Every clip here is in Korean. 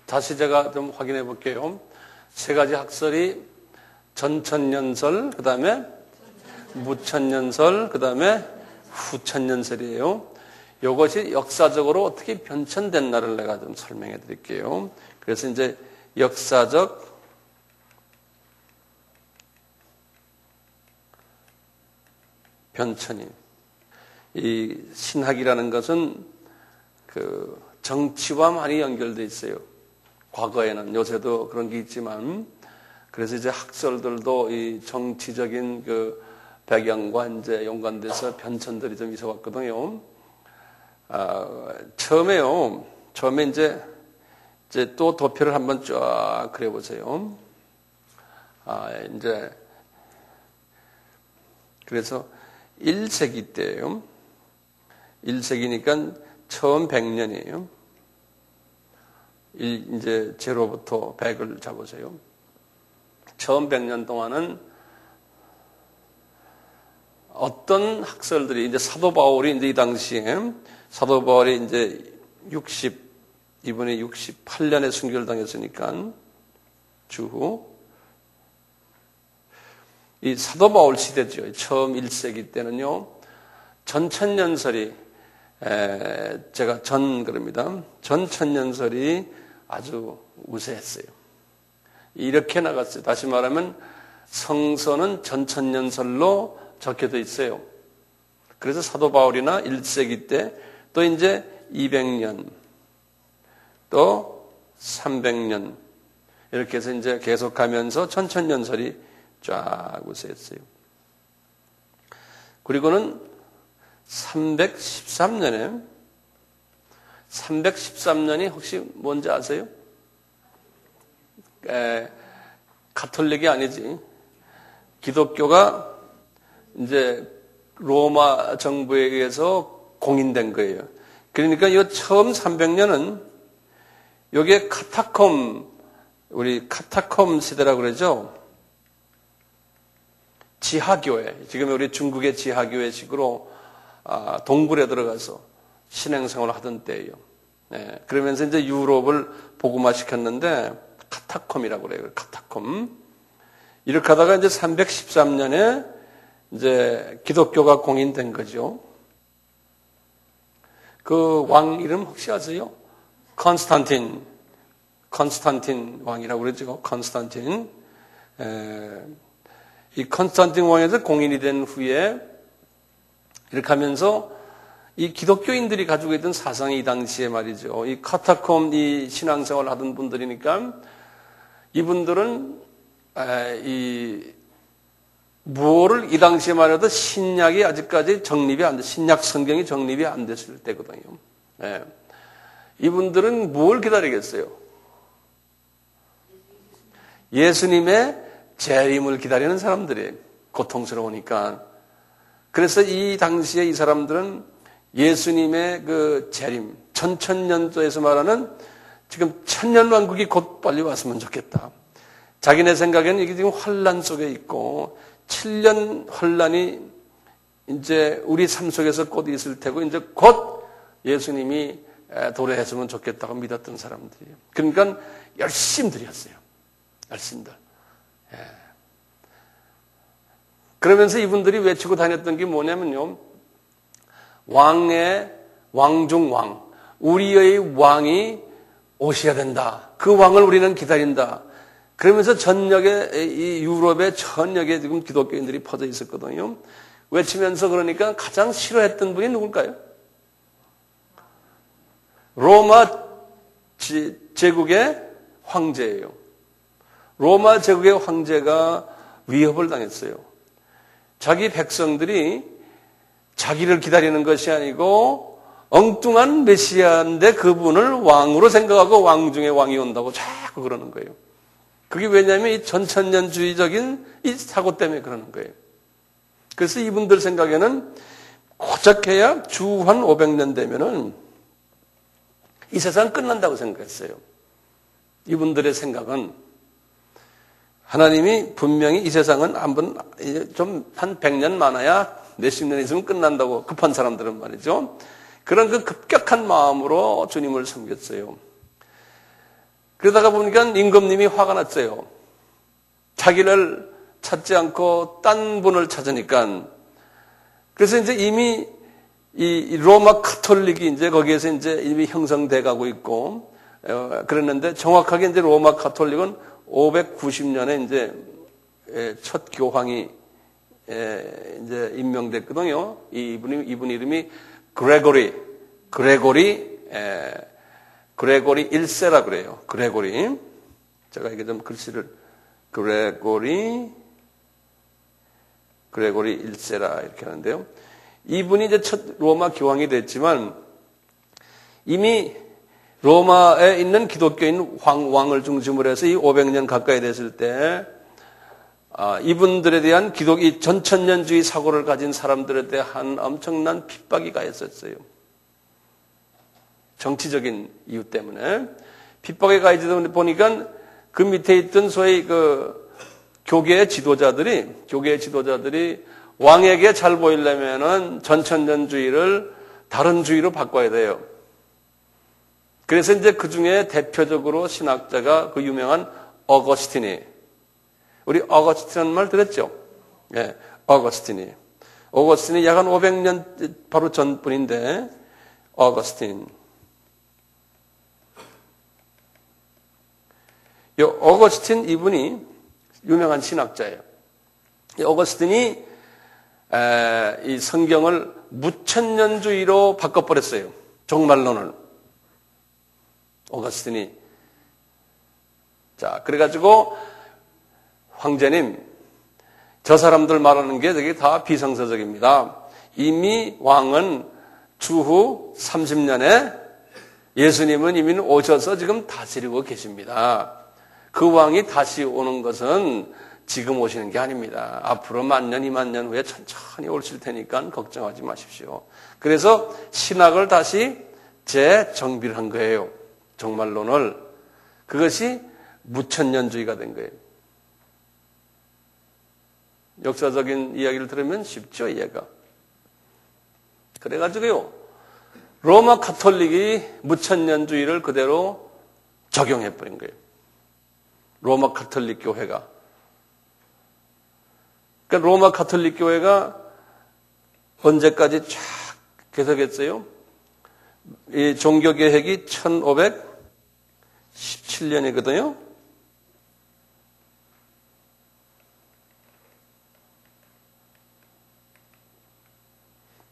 다시 제가 좀 확인해 볼게요. 세 가지 학설이 전천년설, 그 다음에 무천년설, 그 다음에 후천년설이에요. 이것이 역사적으로 어떻게 변천된 날을 내가 좀 설명해 드릴게요. 그래서 이제 역사적 변천이, 이 신학이라는 것은 그 정치와 많이 연결되어 있어요. 과거에는, 요새도 그런 게 있지만, 그래서 이제 학설들도 이 정치적인 그 배경과 이제 연관돼서 변천들이 좀 있어 왔거든요. 처음에 이제 또 도표를 한번 쫙 그려보세요. 이제, 그래서 1세기 때예요. 1세기니까 처음 100년이에요. 이제 제로부터 100을 잡으세요. 처음 100년 동안은 어떤 학설들이, 이제 사도 바울이 이제 이 당시에, 사도 바울이 이제 이번에 68년에 순교를 당했으니까, 주후. 이 사도 바울 시대죠. 처음 1세기 때는요, 전천년설이, 제가 그럽니다. 전천년설이 아주 우세했어요. 이렇게 나갔어요. 다시 말하면 성서는 전천년설로 적혀져 있어요. 그래서 사도 바울이나 1세기 때 또 이제 200년, 또 300년 이렇게 해서 이제 계속가면서 전천년설이 쫙 우세했어요. 그리고는 313년이 혹시 뭔지 아세요? 가톨릭이 아니지. 기독교가 이제 로마 정부에 의해서 공인된 거예요. 그러니까 이 처음 300년은 이게 우리 카타콤 시대라고 그러죠. 지하교회, 지금 우리 중국의 지하교회식으로 동굴에 들어가서 신행생활을 하던 때예요. 그러면서 이제 유럽을 복음화시켰는데 카타콤이라고 그래요. 카타콤. 이렇게 하다가 이제 313년에 이제 기독교가 공인된 거죠. 그 왕 이름 혹시 아세요? 컨스탄틴 왕이라고 그러죠. 컨스탄틴. 이 컨스탄틴 왕에서 공인이 된 후에 이렇게 하면서 이 기독교인들이 가지고 있던 사상이 이 당시에 말이죠. 이 카타콤 이 신앙생활을 하던 분들이니까 이분들은 무엇을 이 당시에 말해도 신약이 아직까지 신약 성경이 정립이 안 됐을 때거든요. 이분들은 뭘 기다리겠어요? 예수님의 재림을 기다리는 사람들이 고통스러우니까. 그래서 이 당시에 이 사람들은 예수님의 그 재림, 천천년도에서 말하는 지금 천년왕국이 곧 빨리 왔으면 좋겠다. 자기네 생각에는 이게 지금 환란 속에 있고 7년 환란이 이제 우리 삶 속에서 곧 있을 테고 이제 곧 예수님이 도래했으면 좋겠다고 믿었던 사람들이에요. 그러니까 열심들이 했어요. 열심들. 그러면서 이분들이 외치고 다녔던 게 뭐냐면요. 왕중왕. 우리의 왕이 오셔야 된다. 그 왕을 우리는 기다린다. 그러면서 이 유럽의 전역에 지금 기독교인들이 퍼져 있었거든요. 외치면서 그러니까 가장 싫어했던 분이 누굴까요? 로마 제국의 황제예요. 로마 제국의 황제가 위협을 당했어요. 자기 백성들이 자기를 기다리는 것이 아니고 엉뚱한 메시아인데 그분을 왕으로 생각하고 왕 중에 왕이 온다고 자꾸 그러는 거예요. 그게 왜냐하면 이 전천년주의적인 이 사고 때문에 그러는 거예요. 그래서 이분들 생각에는 고작해야 주한 500년 되면은 이 세상 끝난다고 생각했어요. 이분들의 생각은 하나님이 분명히 이 세상은 한번 좀 한 100년 많아야 몇십 년 있으면 끝난다고 급한 사람들은 말이죠. 그런 그 급격한 마음으로 주님을 섬겼어요. 그러다가 보니까 임금님이 화가 났어요. 자기를 찾지 않고 딴 분을 찾으니까. 그래서 이제 이미 이 로마 카톨릭이 이제 거기에서 이제 이미 형성돼 가고 있고, 그랬는데 정확하게 이제 로마 카톨릭은 590년에 이제 첫 교황이 이제 임명됐거든요. 이분 이름이 그레고리 1세라 그래요. 그레고리. 제가 이게 좀 글씨를 그레고리 1세라 이렇게 하는데요. 이분이 이제 첫 로마 교황이 됐지만 이미 로마에 있는 기독교인 왕을 중심으로 해서 이 500년 가까이 됐을 때 이분들에 대한 이 전천년주의 사고를 가진 사람들에 대한 엄청난 핍박이 가했었어요. 정치적인 이유 때문에 핍박에 가해지다 보니까 그 밑에 있던 소위 그 교계의 지도자들이 왕에게 잘 보이려면은 전천년주의를 다른 주의로 바꿔야 돼요. 그래서 이제 그 중에 대표적으로 신학자가 그 유명한 어거스틴이, 우리 어거스틴이라는 말 들었죠? 예, 어거스틴이 약 한 500년 바로 전분인데, 어거스틴. 이 어거스틴 이분이 유명한 신학자예요. 이 어거스틴이 이 성경을 무천년주의로 바꿔버렸어요. 종말론을. 어거스틴이. 자, 그래가지고 황제님, 저 사람들 말하는 게 되게 다 비성서적입니다. 이미 왕은 주후 30년에 예수님은 이미 오셔서 지금 다스리고 계십니다. 그 왕이 다시 오는 것은 지금 오시는 게 아닙니다. 앞으로 1000년, 2000년 후에 천천히 오실 테니까 걱정하지 마십시오. 그래서 신학을 다시 재정비를 한 거예요. 종말론을. 그것이 무천년주의가 된 거예요. 역사적인 이야기를 들으면 쉽죠, 이해가. 그래가지고요, 로마 카톨릭이 무천년주의를 그대로 적용해버린 거예요. 로마 카톨릭 교회가. 그러니까 로마 카톨릭 교회가 언제까지 쫙 계속했어요? 이 종교개혁이 1517년이거든요.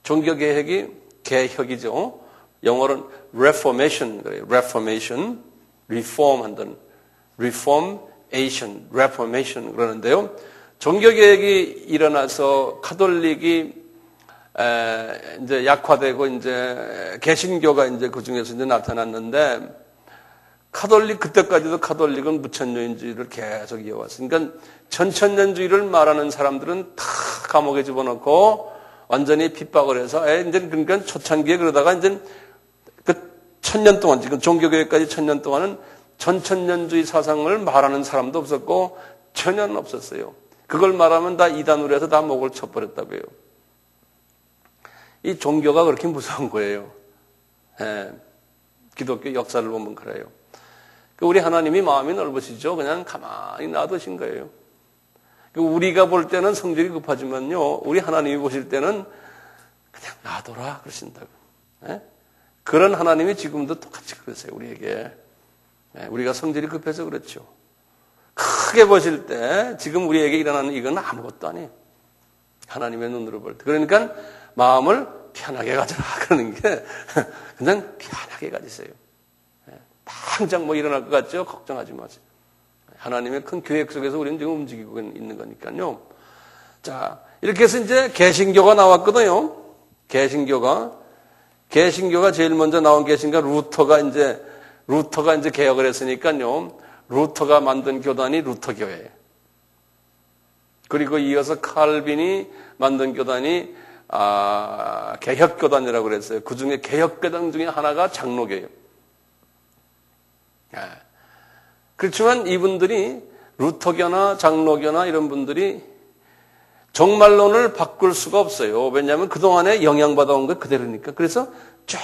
종교개혁이 개혁이죠. 영어로는 reformation 그래요. reformation, reform 한다는 reformation, reformation 그러는데요. 종교개혁이 일어나서 카톨릭이 이제 약화되고 이제 개신교가 이제 그 중에서 이제 나타났는데 그때까지도 카톨릭은 무천년주의를 계속 이어왔어요. 그러니까 전천년주의를 말하는 사람들은 다 감옥에 집어넣고 완전히 핍박을 해서 이제 그러니까 초창기에 그러다가 이제 그 1000년 동안 지금 종교개혁까지 1000년 동안은 전천년주의 사상을 말하는 사람도 없었고 전혀 없었어요. 그걸 말하면 다 이단으로 해서 다 목을 쳐버렸다고요. 이 종교가 그렇게 무서운 거예요. 기독교 역사를 보면 그래요. 우리 하나님이 마음이 넓으시죠. 그냥 가만히 놔두신 거예요. 우리가 볼 때는 성질이 급하지만요, 우리 하나님이 보실 때는 그냥 놔둬라 그러신다고. 그런 하나님이 지금도 똑같이 그러세요, 우리에게. 우리가 성질이 급해서 그렇죠. 크게 보실 때 지금 우리에게 일어나는 이건 아무것도 아니에요. 하나님의 눈으로 볼 때. 그러니까 마음을 편하게 가져라 그러는 게 그냥 편하게 가지세요. 당장 뭐 일어날 것 같죠? 걱정하지 마세요. 하나님의 큰 계획 속에서 우리는 지금 움직이고 있는 거니까요. 자, 이렇게 해서 이제 개신교가 나왔거든요. 개신교가 제일 먼저 나온 개신교가 루터가 이제 개혁을 했으니까요. 루터가 만든 교단이 루터교회예요. 그리고 이어서 칼빈이 만든 교단이 개혁교단이라고 그랬어요. 그 중에 개혁교단 중에 하나가 장로교예요. 그렇지만 이분들이 루터교나 장로교나 이런 분들이 종말론을 바꿀 수가 없어요. 왜냐하면 그동안에 영향받아온 것 그대로니까. 그래서 쭉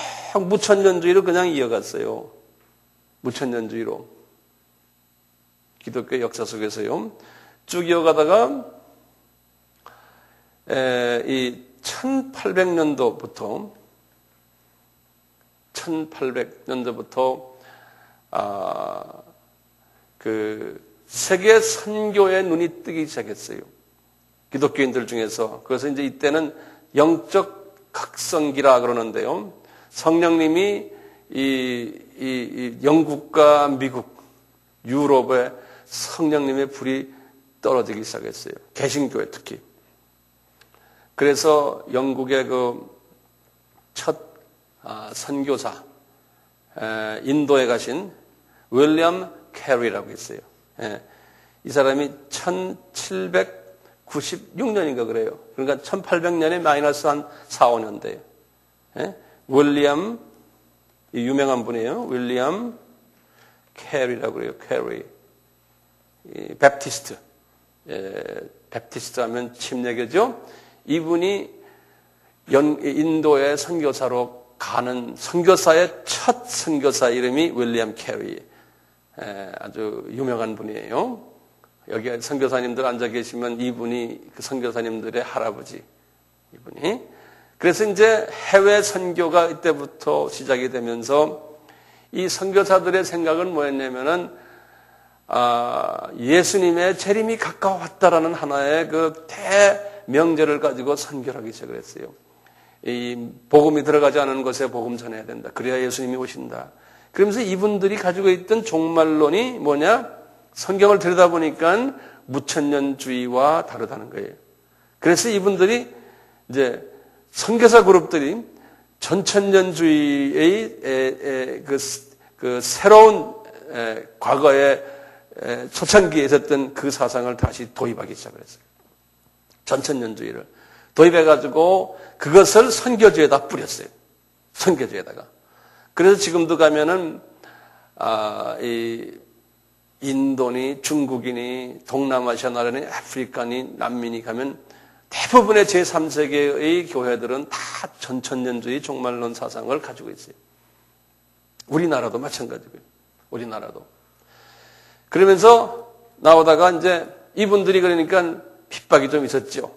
무천년주의로 그냥 이어갔어요. 무천년주의로. 기독교 역사 속에서요. 쭉 이어가다가 이 1800년도부터 그 세계 선교의 눈이 뜨기 시작했어요. 기독교인들 중에서. 그래서 이제 이때는 영적 각성기라 그러는데요. 성령님이 이 영국과 미국, 유럽에 성령님의 불이 떨어지기 시작했어요. 개신교회 특히. 그래서 영국의 그 첫 선교사, 인도에 가신 윌리엄 캐리라고 있어요. 이 사람이 1796년인가 그래요. 그러니까 1800년에 마이너스 한 4, 5년 돼요. 윌리엄, 유명한 분이에요. 윌리엄 캐리라고 그래요. 캐리. 베프티스트. 베프티스트 하면 침례교죠. 이분이 인도의 선교사로 가는 선교사의 첫 선교사 이름이 윌리엄 캐리. 아주 유명한 분이에요. 여기 선교사님들 앉아 계시면 이분이 그 선교사님들의 할아버지. 이분이. 그래서 이제 해외 선교가 이때부터 시작이 되면서 이 선교사들의 생각은 뭐였냐면은 예수님의 재림이 가까웠다라는 하나의 그 대명제를 가지고 선교를 하기 시작을 했어요. 이 복음이 들어가지 않은 곳에 복음 전해야 된다. 그래야 예수님이 오신다. 그러면서 이분들이 가지고 있던 종말론이 뭐냐? 성경을 들여다보니까 무천년주의와 다르다는 거예요. 그래서 이분들이 이제 선교사 그룹들이 전천년주의의 그 새로운 과거의 초창기에 있었던 그 사상을 다시 도입하기 시작을 했어요. 전천년주의를 도입해가지고 그것을 선교주에다 뿌렸어요. 선교주에다가. 그래서 지금도 가면은 이 인도니 중국이니 동남아시아 나라니 아프리카니 난민이 가면 대부분의 제3세계의 교회들은 다 전천년주의 종말론 사상을 가지고 있어요. 우리나라도 마찬가지고요. 우리나라도. 그러면서 나오다가 이제 이분들이 그러니까 핍박이 좀 있었죠.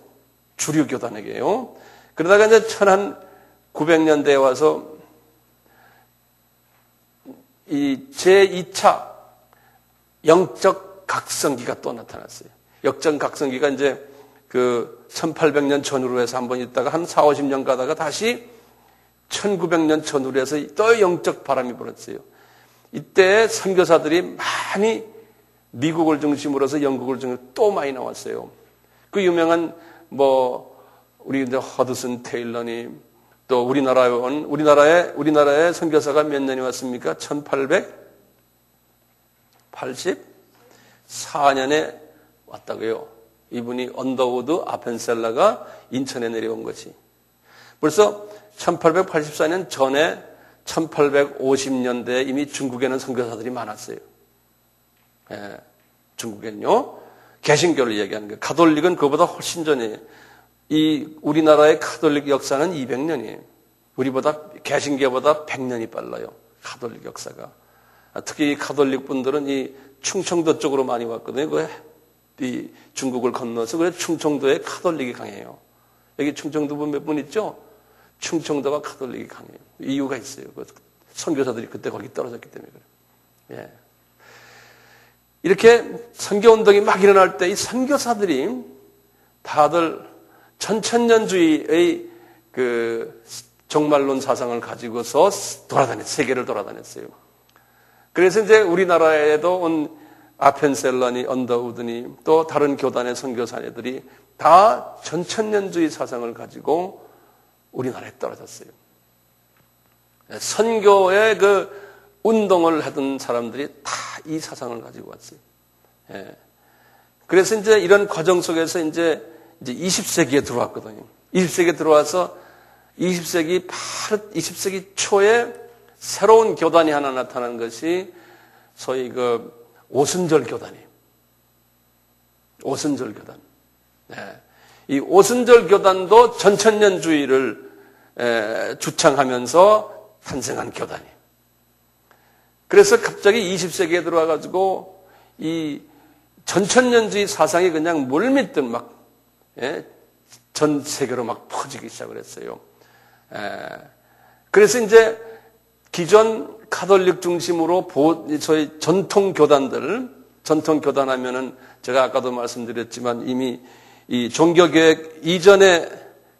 주류 교단에게요. 그러다가 이제 1900년대에 와서 이 제2차 영적 각성기가 또 나타났어요. 영적 각성기가 이제 그 1800년 전후로 해서 한번 있다가 한 4, 50년 가다가 다시 1900년 전후로 해서 또 영적 바람이 불었어요. 이때 선교사들이 많이 미국을 중심으로 해서 영국을 중심으로 또 많이 나왔어요. 그 유명한 우리 허드슨 테일러니 또 우리나라의 선교사가 몇 년이 왔습니까? 1884년에 왔다고요. 이분이 언더우드 아펜셀러가 인천에 내려온 것이. 벌써 1884년 전에 1850년대에 이미 중국에는 선교사들이 많았어요. 중국에는요. 개신교를 얘기하는 거예요. 가톨릭은 그보다 훨씬 전이에요. 이 우리나라의 가톨릭 역사는 200년이에요. 우리보다 개신교보다 100년이 빨라요. 가톨릭 역사가. 특히 이 가톨릭 분들은 이 충청도 쪽으로 많이 왔거든요. 이 중국을 건너서 그래서 충청도에 가톨릭이 강해요. 여기 충청도 분 몇 분 있죠? 충청도가 가톨릭이 강해요. 이유가 있어요. 선교사들이 그때 거기 떨어졌기 때문에 그래요. 예. 이렇게 선교운동이 막 일어날 때 이 선교사들이 다들 전천년주의의 그 종말론 사상을 가지고서 세계를 돌아다녔어요. 그래서 이제 우리나라에도 온 아펜셀러니, 언더우드니 또 다른 교단의 선교사들이 다 전천년주의 사상을 가지고 우리나라에 떨어졌어요. 선교의 그 운동을 하던 사람들이 다 이 사상을 가지고 왔어요. 예. 그래서 이제 이런 과정 속에서 이제 20세기에 들어왔거든요. 20세기에 들어와서 20세기 초에 새로운 교단이 하나 나타난 것이 소위 그 오순절 교단이에요. 오순절 교단. 네. 이 오순절 교단도 전천년주의를 주창하면서 탄생한 교단이. 그래서 갑자기 20세기에 들어와가지고 이 전천년주의 사상이 그냥 물밀듯 막 전 세계로 막 퍼지기 시작을 했어요. 그래서 이제 기존 카톨릭 중심으로 저희 전통 교단 하면은 제가 아까도 말씀드렸지만 이미 이 종교개혁 이전의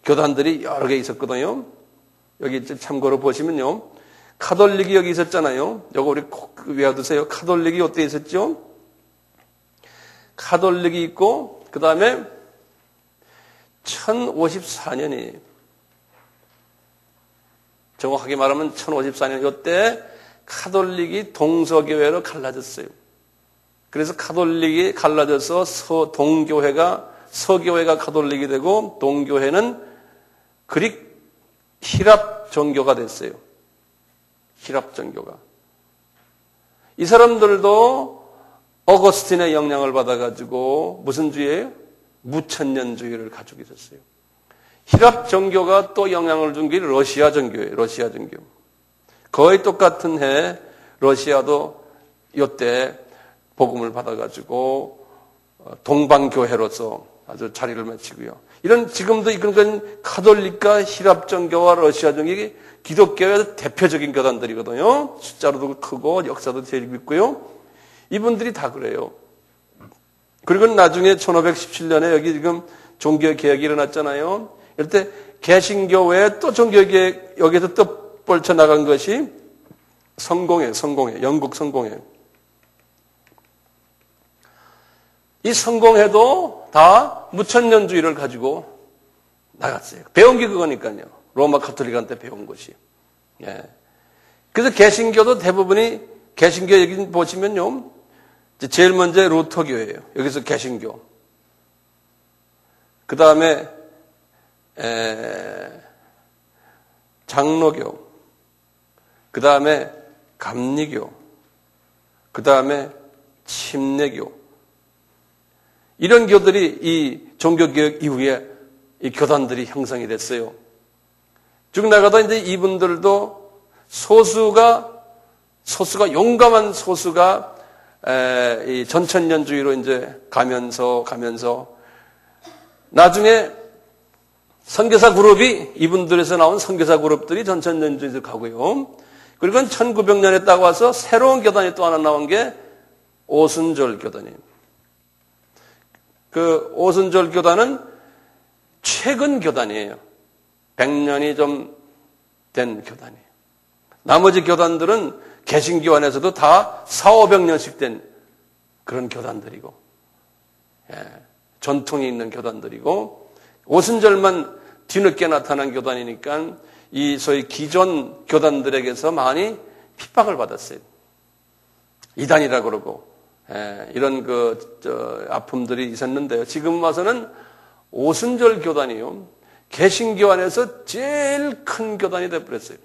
교단들이 여러 개 있었거든요. 여기 참고로 보시면요. 카톨릭이 여기 있었잖아요. 이거 우리 꼭 외워두세요. 카톨릭이 어디에 있었죠? 카톨릭이 있고, 그 다음에 1054년이, 정확하게 말하면 1054년, 이때 카톨릭이 동서교회로 갈라졌어요. 그래서 카톨릭이 갈라져서 서교회가 카톨릭이 되고, 동교회는 히랍 종교가 됐어요. 히랍 종교가. 이 사람들도 어거스틴의 영향을 받아가지고 무슨 주의예요? 무천년주의를 가지고 있었어요. 히랍 종교가 또 영향을 준 게 러시아 종교예요. 러시아 종교. 거의 똑같은 해 러시아도 이때 복음을 받아가지고 동방교회로서 아주 자리를 마치고요. 지금도 이런 카톨릭과 히랍 종교와 러시아 종교가 기독교의 대표적인 교단들이거든요. 숫자로도 크고 역사도 제일 깊고요. 이분들이 다 그래요. 그리고 나중에 1517년에 여기 지금 종교개혁이 일어났잖아요. 이럴 때 개신교회에 또 종교개혁, 여기서 또 뻗쳐나간 것이 성공회, 영국 성공회. 이 성공회도 다 무천년주의를 가지고 나갔어요. 배운 게 그거니까요. 로마 카톨릭한테 배운 것이. 예. 그래서 개신교도 대부분이, 개신교 여기 보시면요. 제일 먼저 루터교예요. 여기서 개신교. 그 다음에, 장로교. 그 다음에 감리교. 그 다음에 침례교. 이런 교들이 이 종교개혁 이후에 이 교단들이 형성이 됐어요. 쭉 나가다 이제 이분들도 소수가 용감한 소수가 이 전천년주의로 이제 가면서 나중에 선교사 그룹이 이분들에서 나온 선교사 그룹들이 전천년주의로 가고요. 그리고 1900년에 딱 와서 새로운 교단이 또 하나 나온 게 오순절 교단이에요. 그 오순절 교단은 최근 교단이에요. 100년이 좀 된 교단이에요. 나머지 교단들은 개신교 안에서도 다 400~500년씩 된 그런 교단들이고, 전통이 있는 교단들이고, 오순절만 뒤늦게 나타난 교단이니까 이 소위 기존 교단들에게서 많이 핍박을 받았어요. 이단이라고 그러고, 이런 아픔들이 있었는데요. 지금 와서는 오순절 교단이요. 개신교 안에서 제일 큰 교단이 되어버렸어요.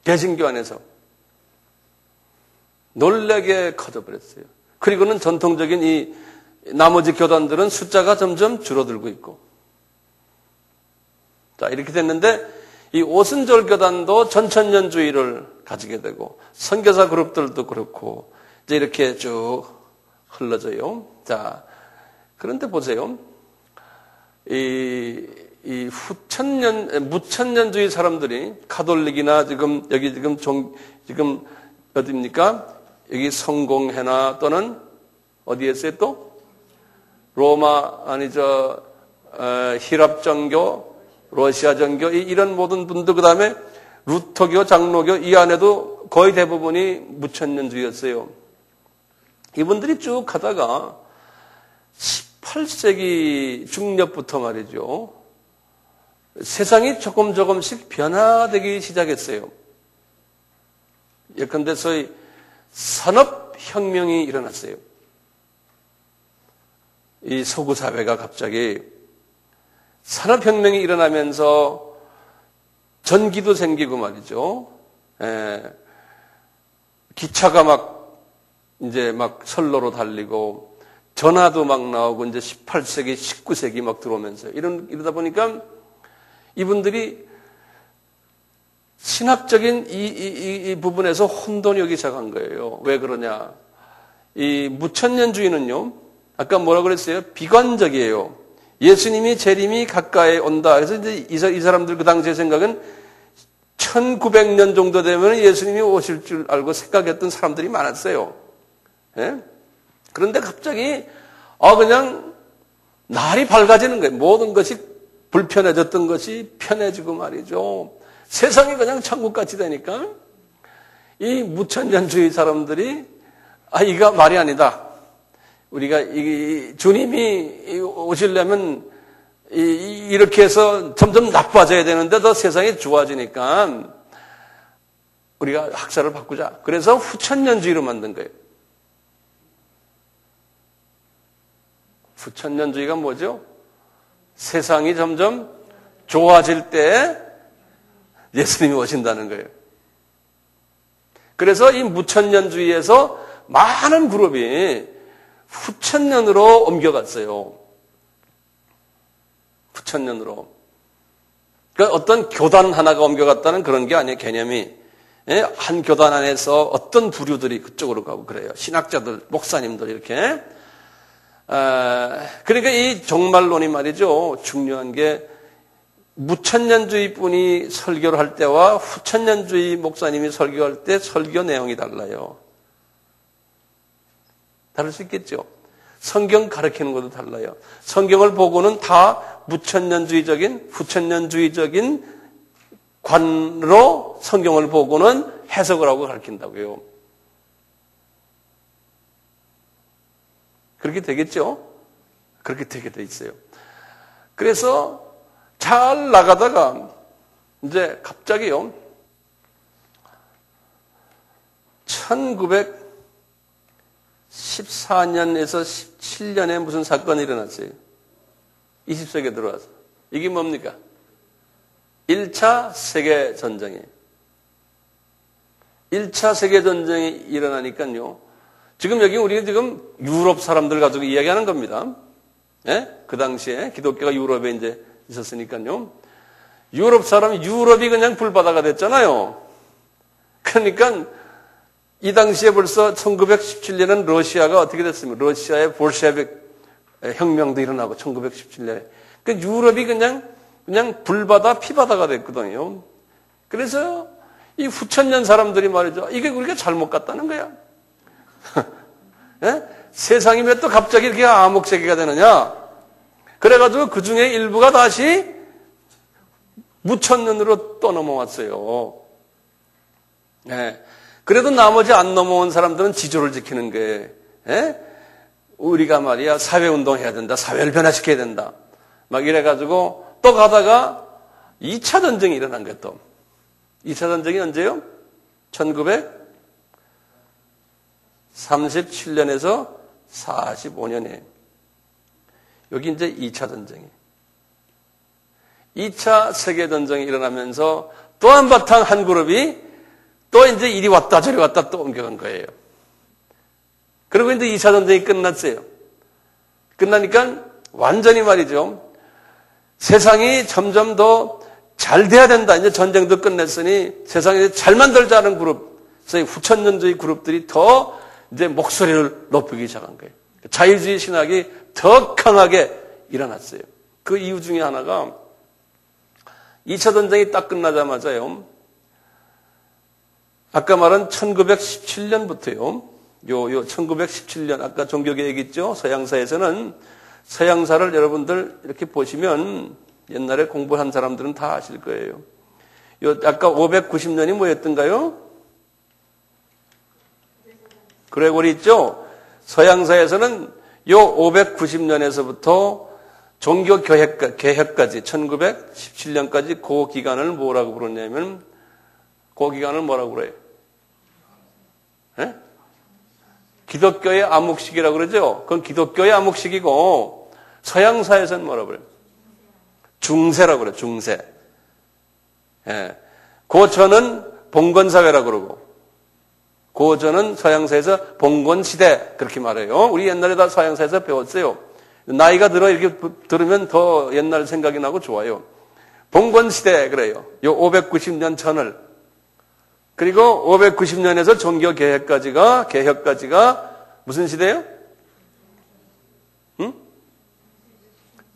개신교 안에서. 놀라게 커져버렸어요. 그리고는 전통적인 이 나머지 교단들은 숫자가 점점 줄어들고 있고. 자, 이렇게 됐는데 이 오순절 교단도 전천년주의를 가지게 되고 선교사 그룹들도 그렇고 이제 이렇게 쭉 흘러져요. 자, 그런데 보세요. 이 무천년주의 사람들이 카톨릭이나 지금 어디입니까? 여기 성공회나 또는 어디에 있어요 또? 로마, 히랍 종교, 러시아 종교, 이런 모든 분들, 그 다음에 루터교, 장로교, 이 안에도 거의 대부분이 무천년주의였어요. 이분들이 쭉 가다가 18세기 중엽부터 말이죠. 세상이 조금씩 변화되기 시작했어요. 예컨대 소위 산업혁명이 일어났어요. 이 서구 사회가 갑자기 산업혁명이 일어나면서 전기도 생기고 말이죠. 기차가 막 선로로 달리고 전화도 막 나오고 이제 18세기, 19세기 막 들어오면서 이러다 보니까 이분들이 신학적인 이 부분에서 혼돈이 오기 시작한 거예요. 왜 그러냐? 이 무천년주의는요, 아까 뭐라 그랬어요? 비관적이에요. 예수님이 재림이 가까이 온다. 그래서 이제 이 사람들 그 당시의 생각은 1900년 정도 되면 예수님이 오실 줄 알고 생각했던 사람들이 많았어요. 예? 그런데 갑자기, 그냥 날이 밝아지는 거예요. 모든 것이 불편해졌던 것이 편해지고 말이죠. 세상이 그냥 천국같이 되니까 이 무천년주의 사람들이 이거 말이 아니다. 우리가 주님이 오시려면 이렇게 해서 점점 나빠져야 되는데 더 세상이 좋아지니까 우리가 학사를 바꾸자. 그래서 후천년주의로 만든 거예요. 후천년주의가 뭐죠? 세상이 점점 좋아질 때 예수님이 오신다는 거예요. 그래서 이 무천년주의에서 많은 그룹이 후천년으로 옮겨갔어요. 후천년으로. 그러니까 어떤 교단 하나가 옮겨갔다는 그런 게 아니에요, 개념이. 한 교단 안에서 어떤 부류들이 그쪽으로 가고 그래요. 신학자들, 목사님들 이렇게. 그러니까 이 종말론이 말이죠. 중요한 게 무천년주의 분이 설교를 할 때와 후천년주의 목사님이 설교할 때 설교 내용이 달라요. 다를 수 있겠죠. 성경 가르치는 것도 달라요. 성경을 보고는 다 무천년주의적인, 후천년주의적인 관으로 성경을 보고는 해석을 하고 가르친다고요. 그렇게 되겠죠? 그렇게 되게 돼 있어요. 그래서 잘 나가다가 이제 갑자기요. 1914년에서 17년에 무슨 사건이 일어났어요. 20세기에 들어와서. 이게 뭡니까? 1차 세계전쟁이에요. 1차 세계전쟁이 일어나니까요. 지금 여기 우리가 지금 유럽 사람들 가지고 이야기하는 겁니다. 예? 그 당시에 기독교가 유럽에 이제 있었으니까요. 유럽이 그냥 불바다가 됐잖아요. 그러니까 이 당시에 벌써 1917년은 러시아가 어떻게 됐습니까? 러시아의 볼셰빅 혁명도 일어나고 1917년에. 그러니까 유럽이 그냥 불바다, 피바다가 됐거든요. 그래서 이 후천년 사람들이 말이죠. 이게 우리가 잘못 갔다는 거야. 예? 세상이 왜 또 갑자기 이렇게 암흑세계가 되느냐? 그래가지고 그 중에 일부가 다시 무천년으로 또 넘어왔어요. 예. 그래도 나머지 안 넘어온 사람들은 지조를 지키는 게, 예? 우리가 말이야, 사회운동 해야 된다. 사회를 변화시켜야 된다. 막 이래가지고 또 가다가 2차 전쟁이 일어난 거예요, 또. 2차 전쟁이 언제요? 1937년에서 45년에. 여기 이제 2차 전쟁이에요. 2차 세계전쟁이 일어나면서 또 한바탕 한 그룹이 또 이제 이리 왔다 저리 왔다 또 옮겨간 거예요. 그리고 이제 2차 전쟁이 끝났어요. 끝나니까 완전히 말이죠. 세상이 점점 더 잘 돼야 된다. 이제 전쟁도 끝냈으니 세상에 잘 만들자는 그룹, 소위 후천년주의 그룹들이 더 이제 목소리를 높이기 시작한 거예요. 자유주의 신학이 더 강하게 일어났어요. 그 이유 중에 하나가 2차 전쟁이 딱 끝나자마자요. 아까 말한 1917년부터요. 요 1917년 아까 종교계 얘기했죠. 서양사에서는 서양사를 여러분들 이렇게 보시면 옛날에 공부한 사람들은 다 아실 거예요. 요 아까 590년이 뭐였던가요? 그레고리 있죠. 서양사에서는 요 590년에서부터 종교 개혁까지 1917년까지 그 기간을 뭐라고 부르냐면 그 기간을 뭐라고 그래요? 예? 기독교의 암흑시기라고 그러죠. 그건 기독교의 암흑시기고 서양사에서는 뭐라고 그래요? 중세라고 그래요. 중세. 예. 고전은 봉건사회라고 그러고 고전은 서양사에서 봉건시대 그렇게 말해요. 우리 옛날에 다 서양사에서 배웠어요. 나이가 들어 이렇게 들으면 더 옛날 생각이 나고 좋아요. 봉건시대 그래요. 요 590년 전을 그리고 590년에서 개혁까지가 무슨 시대예요? 응?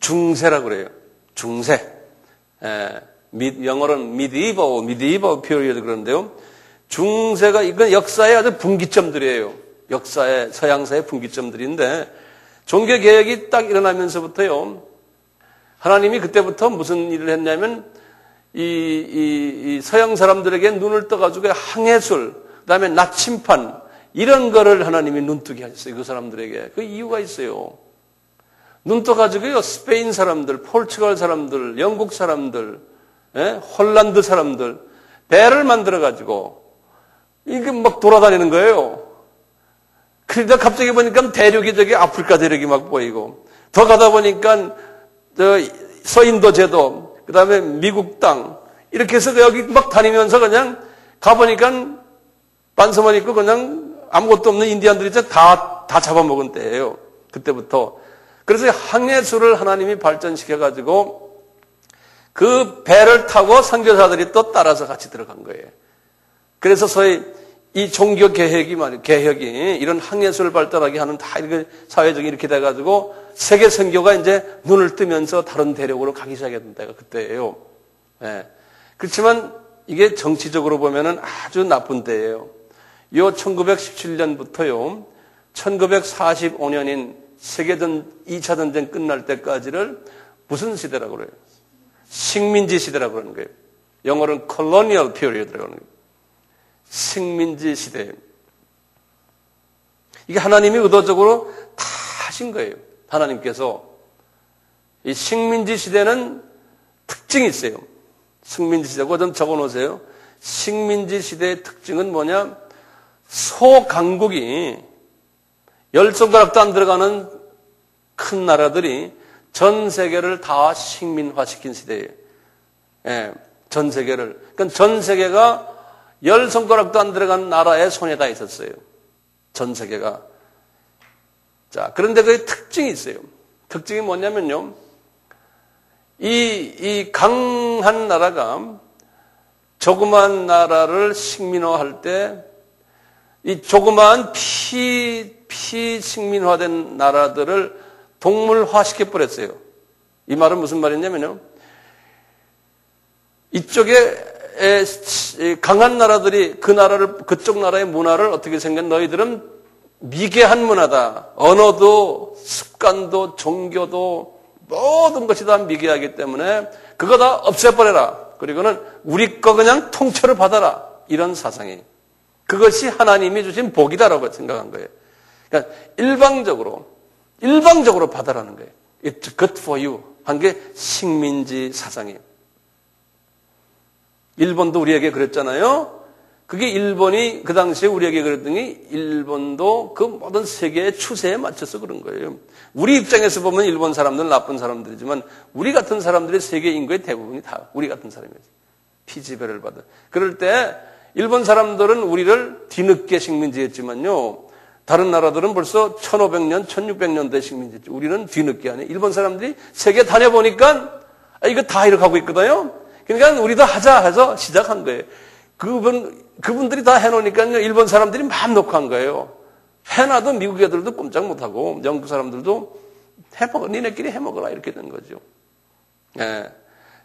중세라고 그래요. 중세. 영어로는 medieval period 그러는데요. 중세가 이건 역사의 아주 분기점들이에요. 역사의 서양사의 분기점들인데 종교 개혁이 딱 일어나면서부터요. 하나님이 그때부터 무슨 일을 했냐면 이 서양 사람들에게 눈을 떠가지고 항해술, 그다음에 나침판 이런 거를 하나님이 눈뜨게 하셨어요. 그 사람들에게. 그 이유가 있어요. 눈 떠가지고요. 스페인 사람들, 포르투갈 사람들, 영국 사람들, 홀란드 사람들 배를 만들어가지고 이게 막 돌아다니는 거예요. 그러다 갑자기 보니까 대륙이 저기 아프리카 대륙이 막 보이고 더 가다 보니까 서인도 제도, 그 다음에 미국 땅 이렇게 해서 여기 막 다니면서 그냥 가보니까 반스만 입고 그냥 아무것도 없는 인디안들이 다 잡아먹은 때예요. 그때부터. 그래서 항해술을 하나님이 발전시켜가지고 그 배를 타고 선교사들이 또 따라서 같이 들어간 거예요. 그래서 소위 이 종교 개혁이 이런 항해술을 발달하게 하는 다 이렇게 사회적인 이렇게 돼가지고 세계 선교가 이제 눈을 뜨면서 다른 대륙으로 가기 시작했던 때가 그때예요. 예. 그렇지만 이게 정치적으로 보면은 아주 나쁜 때예요. 요 1917년부터요, 1945년인 세계전 2차 전쟁 끝날 때까지를 무슨 시대라고 그래요? 식민지 시대라고 그러는 거예요. 영어로는 colonial period라고 하는 거예요. 식민지 시대. 이게 하나님이 의도적으로 다 하신 거예요. 하나님께서. 이 식민지 시대는 특징이 있어요. 식민지 시대. 그거 좀 적어 놓으세요. 식민지 시대의 특징은 뭐냐? 소강국이 열 손가락도 안 들어가는 큰 나라들이 전 세계를 다 식민화시킨 시대예요. 예, 전 세계를. 그러니까 전 세계가 열 손가락도 안 들어간 나라의 손에 다 있었어요. 전 세계가. 자, 그런데 그 특징이 있어요. 특징이 뭐냐면요. 이 강한 나라가 조그만 나라를 식민화할 때 이 조그만 피식민화된 나라들을 동물화시켜 버렸어요. 이 말은 무슨 말이냐면요. 이쪽에 강한 나라들이 그쪽 나라의 문화를 어떻게 생각해? 너희들은 미개한 문화다. 언어도, 습관도, 종교도 모든 것이 다 미개하기 때문에 그거 다 없애버려라. 그리고는 우리 거 그냥 통째로 받아라. 이런 사상이. 그것이 하나님이 주신 복이다라고 생각한 거예요. 그러니까 일방적으로 받아라는 거예요. It's good for you. 한 게 식민지 사상이에요. 일본도 우리에게 그랬잖아요. 그게 일본이 그 당시에 우리에게 그랬더니 일본도 그 모든 세계의 추세에 맞춰서 그런 거예요. 우리 입장에서 보면 일본 사람들은 나쁜 사람들이지만 우리 같은 사람들이 세계 인구의 대부분이 다 우리 같은 사람이에요. 피지배를 받아. 그럴 때 일본 사람들은 우리를 뒤늦게 식민지했지만요. 다른 나라들은 벌써 1500년, 1600년대 식민지했죠. 우리는 뒤늦게 하네. 일본 사람들이 세계 다녀보니까 이거 다 이렇게 하고 있거든요. 그러니까 우리도 하자 해서 시작한 거예요. 그분들이 다 해놓으니까요. 일본 사람들이 마음 놓고 한 거예요. 해놔도 미국 애들도 꼼짝 못하고 영국 사람들도 해먹어. 니네끼리 해먹어라. 이렇게 된 거죠. 예.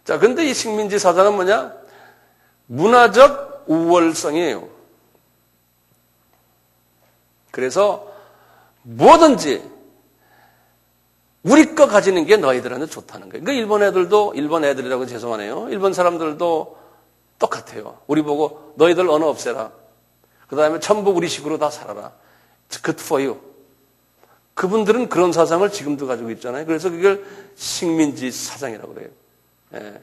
자, 근데 이 식민지 사상은 뭐냐? 문화적 우월성이에요. 그래서 뭐든지 우리 거 가지는 게 너희들한테 좋다는 거예요. 그러니까 일본 애들이라고 죄송하네요. 일본 사람들도 똑같아요. 우리 보고 너희들 언어 없애라. 그 다음에 전부 우리식으로 다 살아라. It's good for you. 그분들은 그런 사상을 지금도 가지고 있잖아요. 그래서 그걸 식민지 사상이라고 그래요. 예.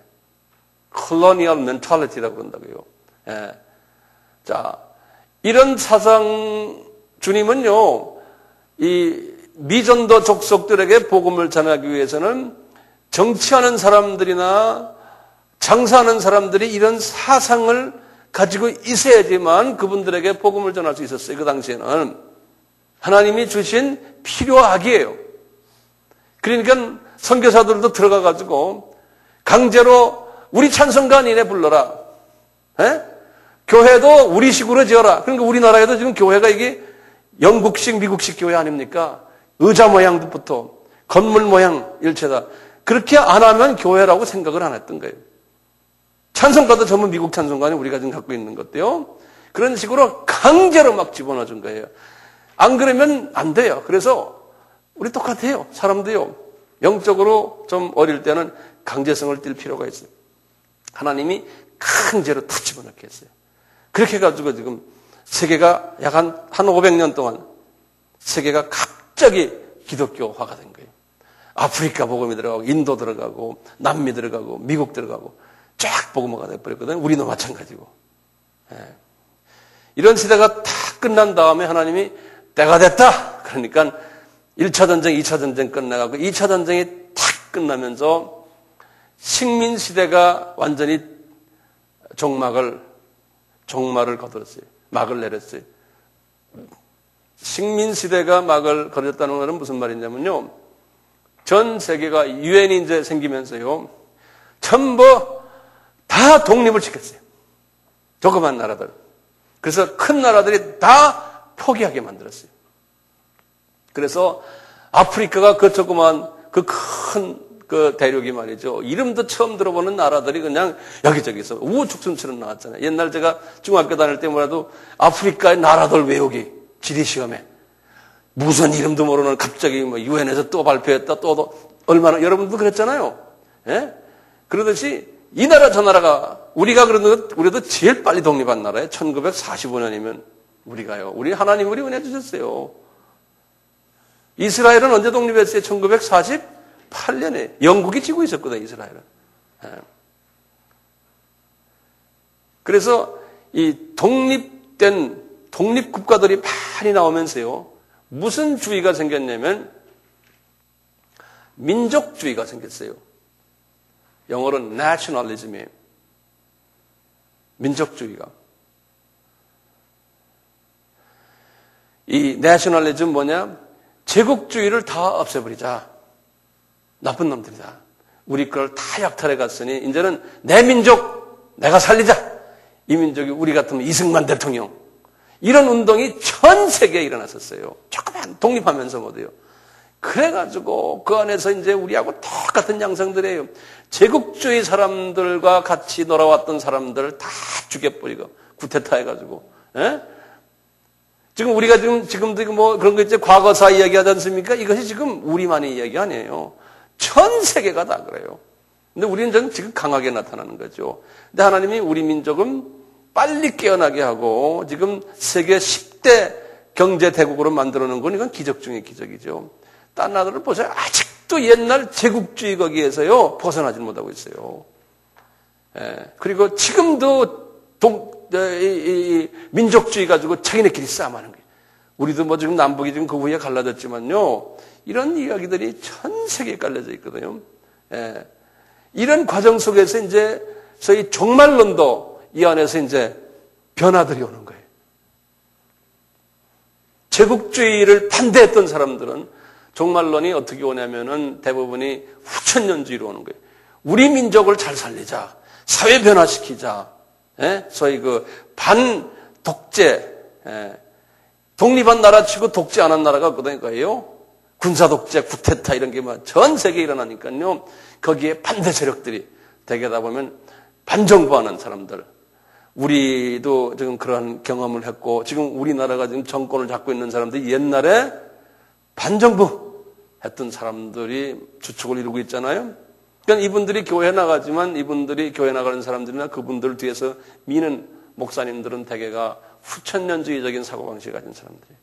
colonial mentality라고 그런다고요. 예. 자, 이런 사상 주님은요, 이 미전도 족속들에게 복음을 전하기 위해서는 정치하는 사람들이나 장사하는 사람들이 이런 사상을 가지고 있어야지만 그분들에게 복음을 전할 수 있었어요. 그 당시에는. 하나님이 주신 필요악이에요. 그러니까 선교사들도 들어가가지고 강제로 우리 찬송가 니네 불러라. 에? 교회도 우리식으로 지어라. 그러니까 우리나라에도 지금 교회가 이게 영국식, 미국식 교회 아닙니까? 의자 모양부터 건물 모양 일체다. 그렇게 안 하면 교회라고 생각을 안 했던 거예요. 찬송가도 전부 미국 찬송가니 우리가 지금 갖고 있는 것도요. 그런 식으로 강제로 막 집어넣어 준 거예요. 안 그러면 안 돼요. 그래서 우리 똑같아요. 사람도요. 영적으로 좀 어릴 때는 강제성을 띨 필요가 있어요. 하나님이 강제로 다 집어넣게 했어요. 그렇게 해가지고 지금 세계가 약 한 500년 동안 세계가 갑자기 기독교화가 된 거예요. 아프리카 복음이 들어가고 인도 들어가고 남미 들어가고 미국 들어가고 쫙 복음화가 돼버렸거든요. 우리도 마찬가지고. 예. 이런 시대가 다 끝난 다음에 하나님이 때가 됐다. 그러니까 1차 전쟁, 2차 전쟁 끝나가고 2차 전쟁이 탁 끝나면서 식민 시대가 완전히 종말을 거들었어요. 막을 내렸어요. 식민 시대가 막을 걸었다는 것은 무슨 말이냐면요. 전 세계가 유엔이 이제 생기면서요. 전부 다 독립을 시켰어요. 조그만 나라들. 그래서 큰 나라들이 다 포기하게 만들었어요. 그래서 아프리카가 그 조그만 그 큰 그 대륙이 말이죠. 이름도 처음 들어보는 나라들이 그냥 여기저기서 우후죽순처럼 나왔잖아요. 옛날 제가 중학교 다닐 때뭐라도 아프리카의 나라들 외우기 지리 시험에 무슨 이름도 모르는 갑자기 뭐 유엔에서 또 발표했다 또 얼마나 여러분도 그랬잖아요. 예? 그러듯이 이 나라 저 나라가 우리가 그러는 것 우리도 제일 빨리 독립한 나라예요. 1945년이면 우리가요. 우리 하나님 우리 은혜 주셨어요. 이스라엘은 언제 독립했어요? 1948년에 영국이 지고 있었거든요. 이스라엘은. 예. 그래서 이 독립된 독립국가들이 많이 나오면서요. 무슨 주의가 생겼냐면 민족주의가 생겼어요. 영어로는 nationalism이에요. 민족주의가. 이 nationalism 뭐냐? 제국주의를 다 없애버리자. 나쁜 놈들이다. 우리 걸 다 약탈해 갔으니 이제는 내 민족 내가 살리자. 이 민족이 우리 같으면 이승만 대통령. 이런 운동이 전 세계에 일어났었어요. 조금만 독립하면서 못해요. 그래가지고 그 안에서 이제 우리하고 똑같은 양상들이에요. 제국주의 사람들과 같이 놀아왔던 사람들을 다 죽여버리고 구테타 해가지고. 예? 지금 우리가 지금도 뭐 그런 거 있죠. 과거사 이야기하지 않습니까? 이것이 지금 우리만의 이야기 아니에요. 전 세계가 다 그래요. 근데 우리는 지금 강하게 나타나는 거죠. 근데 하나님이 우리 민족은 빨리 깨어나게 하고 지금 세계 10대 경제 대국으로 만들어 놓은 건 이건 기적 중의 기적이죠. 딴 나라를 보세요. 아직도 옛날 제국주의 거기에서요 벗어나지 못하고 있어요. 예. 그리고 지금도 민족주의 가지고 자기네끼리 싸움하는 거예요. 우리도 뭐 지금 남북이 지금 그 후에 갈라졌지만요. 이런 이야기들이 전 세계에 깔려져 있거든요. 예. 이런 과정 속에서 이제 소위 종말론도 이 안에서 이제 변화들이 오는 거예요. 제국주의를 반대했던 사람들은 종말론이 어떻게 오냐면은 대부분이 후천년주의로 오는 거예요. 우리 민족을 잘 살리자. 사회 변화시키자. 예? 소위 그 반독재. 예. 독립한 나라 치고 독재 안 한 나라가 없거든요. 군사 독재, 쿠데타 이런 게 전 세계에 일어나니까요. 거기에 반대 세력들이 대개다 보면 반정부하는 사람들. 우리도 지금 그런 경험을 했고 지금 우리나라가 지금 정권을 잡고 있는 사람들이 옛날에 반정부 했던 사람들이 주축을 이루고 있잖아요. 그러니까 이분들이 교회 나가지만 이분들이 교회 나가는 사람들이나 그분들 뒤에서 미는 목사님들은 대개가 후천년주의적인 사고방식을 가진 사람들이에요.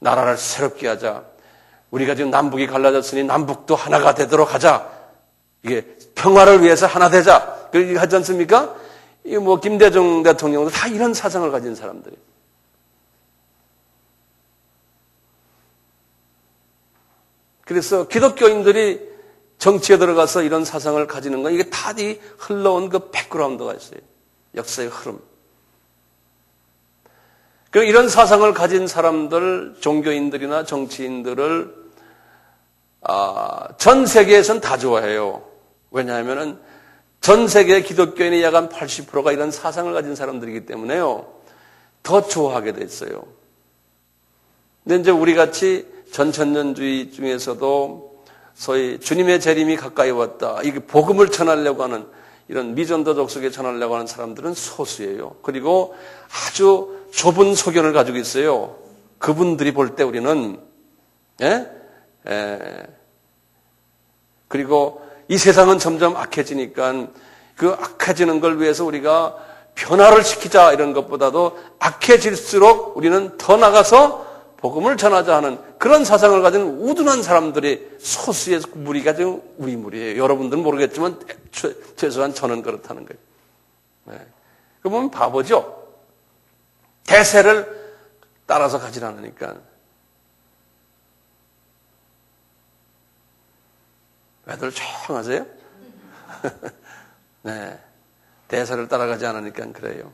나라를 새롭게 하자. 우리가 지금 남북이 갈라졌으니 남북도 하나가 되도록 하자. 이게 평화를 위해서 하나 되자. 그렇게 하지 않습니까? 이 뭐 김대중 대통령도 다 이런 사상을 가진 사람들이에요. 그래서 기독교인들이 정치에 들어가서 이런 사상을 가지는 건 이게 다 흘러온 그 백그라운드가 있어요. 역사의 흐름. 그리고 이런 사상을 가진 사람들, 종교인들이나 정치인들을 전 세계에서는 다 좋아해요. 왜냐하면은 전 세계 기독교인의 약 한 80%가 이런 사상을 가진 사람들이기 때문에요. 더 좋아하게 됐어요. 근데 이제 우리 같이 전천년주의 중에서도 소위 주님의 재림이 가까이 왔다. 이게 복음을 전하려고 하는 이런 미전도적 속에 전하려고 하는 사람들은 소수예요. 그리고 아주 좁은 소견을 가지고 있어요. 그분들이 볼 때 우리는 그리고 이 세상은 점점 악해지니까 그 악해지는 걸 위해서 우리가 변화를 시키자 이런 것보다도 악해질수록 우리는 더 나가서 복음을 전하자 하는 그런 사상을 가진 우둔한 사람들이 소수의 무리가 지금 우리 무리예요. 여러분들은 모르겠지만 최소한 저는 그렇다는 거예요. 네. 그 보면 바보죠. 대세를 따라서 가지 않으니까. 왜들 조용하세요? 네. 대세를 따라가지 않으니까 그래요.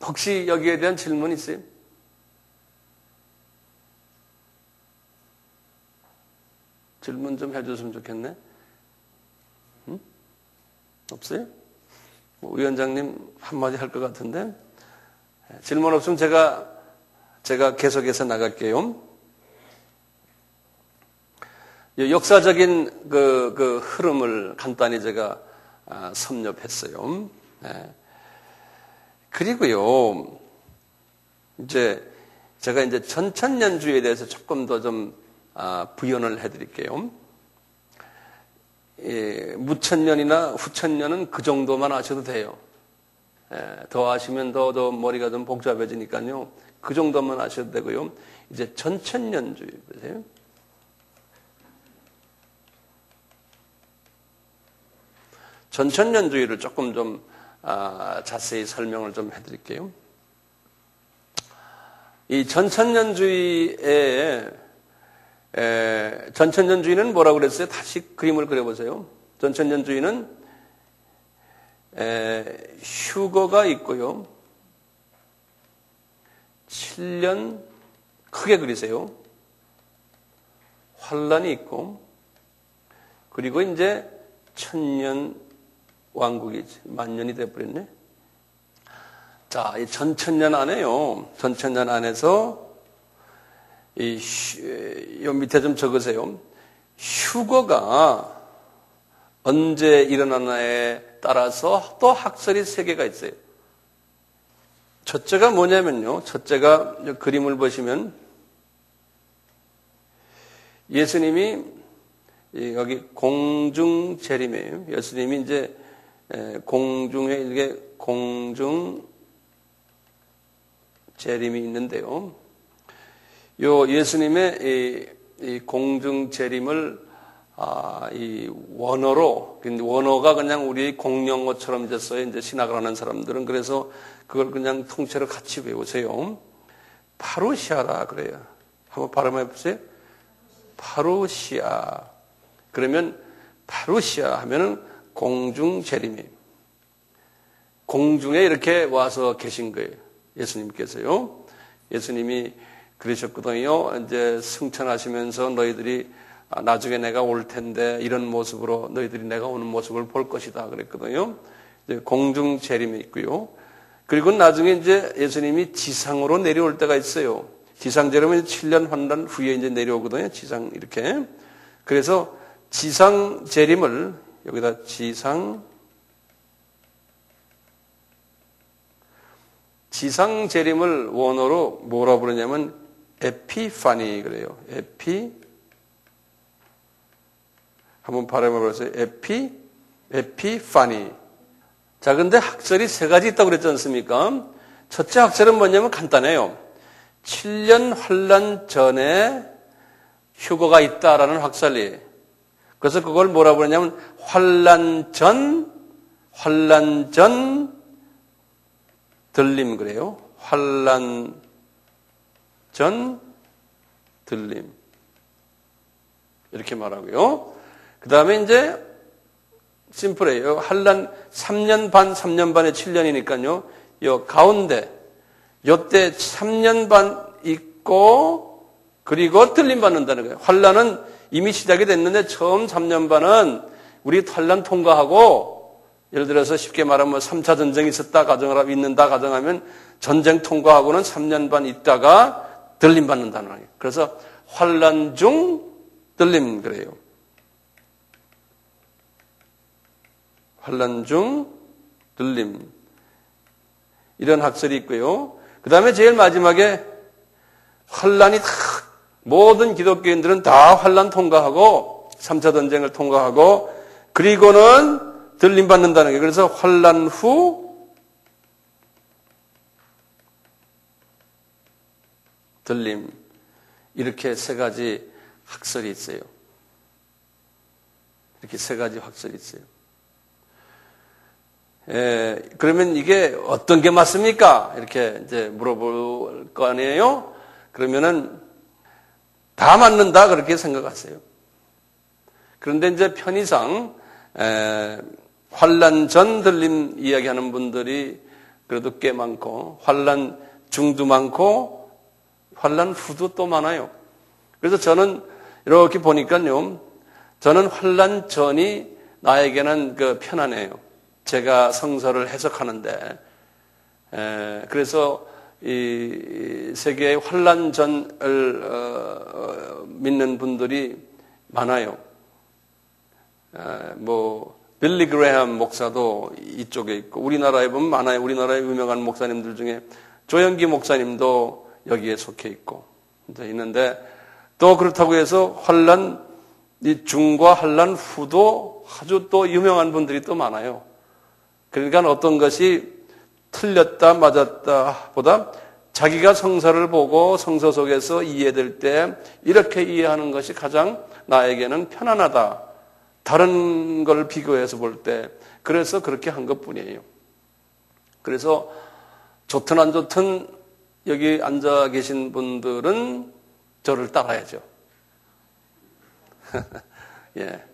혹시 여기에 대한 질문 있어요? 질문 좀 해줬으면 좋겠네. 응? 없어요? 위원장님 한마디 할 것 같은데. 질문 없으면 제가 계속해서 나갈게요. 역사적인 그 흐름을 간단히 제가 섭렵했어요. 네. 그리고요, 제가 이제 전천년주의에 대해서 조금 더 좀 부연을 해드릴게요. 무천년이나 후천년은 그 정도만 아셔도 돼요. 더 아시면 더 머리가 좀 복잡해지니까요. 그 정도만 아셔도 되고요. 이제 전천년주의 보세요. 전천년주의를 조금 좀 자세히 설명을 좀 해드릴게요. 이 전천년주의는 뭐라고 그랬어요? 다시 그림을 그려보세요. 전천년주의는 휴거가 있고요. 7년 크게 그리세요. 환란이 있고, 그리고 이제 1000년 왕국이지. 만년이 돼버렸네. 자, 이 전천년 안에요. 전천년 안에서 요 밑에 좀 적으세요. 휴거가 언제 일어나냐에 따라서 또 학설이 3개가 있어요. 첫째가 뭐냐면요. 첫째가 그림을 보시면 예수님이 여기 공중 재림이에요. 예수님이 이제 공중에 이게 공중 재림이 있는데요. 요 예수님의 이 공중 재림을 이 원어로, 원어가 그냥 우리 공용어처럼 됐어요. 이제 신학을 하는 사람들은. 그래서 그걸 그냥 통째로 같이 외우세요. 파루시아라 그래요. 한번 발음해 보세요. 파루시아. 그러면 파루시아 하면은 공중 재림이에요. 공중에 이렇게 와서 계신 거예요. 예수님께서요. 예수님이 그러셨거든요. 이제 승천하시면서 너희들이 나중에 내가 올 텐데 이런 모습으로 너희들이 내가 오는 모습을 볼 것이다 그랬거든요. 이제 공중 재림이 있고요. 그리고 나중에 이제 예수님이 지상으로 내려올 때가 있어요. 지상 재림은 7년 환란 후에 이제 내려오거든요. 지상 이렇게. 그래서 지상 재림을 여기다 지상 재림을 원어로 뭐라 부르냐면 에피파니 그래요. 한번 발음해 보세요. 에피파니. 자, 근데 학설이 3가지 있다고 그랬지 않습니까? 첫째 학설은 뭐냐면 간단해요. 7년 환란 전에 휴거가 있다라는 학설이. 그래서 그걸 뭐라 부르냐면 환란 전 들림 그래요. 환란 전 들림. 이렇게 말하고요. 그 다음에 이제 심플해요. 환란 3년 반에 7년이니까요. 이 가운데 요때 3년 반 있고 그리고 들림 받는다는 거예요. 환란은 이미 시작이 됐는데 처음 3년 반은 우리 환란 통과하고 예를 들어서 쉽게 말하면 3차 전쟁이 있는다 가정하면 전쟁 통과하고는 3년 반 있다가 들림 받는다는 거예요. 그래서 환란 중 들림 그래요. 환란 중 들림. 이런 학설이 있고요. 그 다음에 제일 마지막에 환란이 다 모든 기독교인들은 다 환란 통과하고 3차 전쟁을 통과하고 그리고는 들림 받는다는 게 그래서 환란 후 들림 이렇게 세 가지 학설이 있어요. 이렇게 세 가지 학설이 있어요. 그러면 이게 어떤 게 맞습니까? 이렇게 이제 물어볼 거 아니에요? 그러면은 다 맞는다 그렇게 생각하세요. 그런데 이제 편의상 환란 전 들림 이야기하는 분들이 그래도 꽤 많고 환란 중도 많고 환란 후도 또 많아요. 그래서 저는 이렇게 보니까요. 저는 환란 전이 나에게는 편안해요. 제가 성서를 해석하는데 그래서 이 세계의 환란 전을 믿는 분들이 많아요. 빌리 그레함 목사도 이쪽에 있고 우리나라에 보면 많아요. 우리나라의 유명한 목사님들 중에 조영기 목사님도 여기에 속해 있고 있는데 또 그렇다고 해서 환란 중과 환란 후도 아주 또 유명한 분들이 또 많아요. 그러니까 어떤 것이 틀렸다 맞았다 보다 자기가 성서를 보고 성서 속에서 이해될 때 이렇게 이해하는 것이 가장 나에게는 편안하다. 다른 걸 비교해서 볼 때 그래서 그렇게 한 것뿐이에요. 그래서 좋든 안 좋든 여기 앉아 계신 분들은 저를 따라야죠. 예.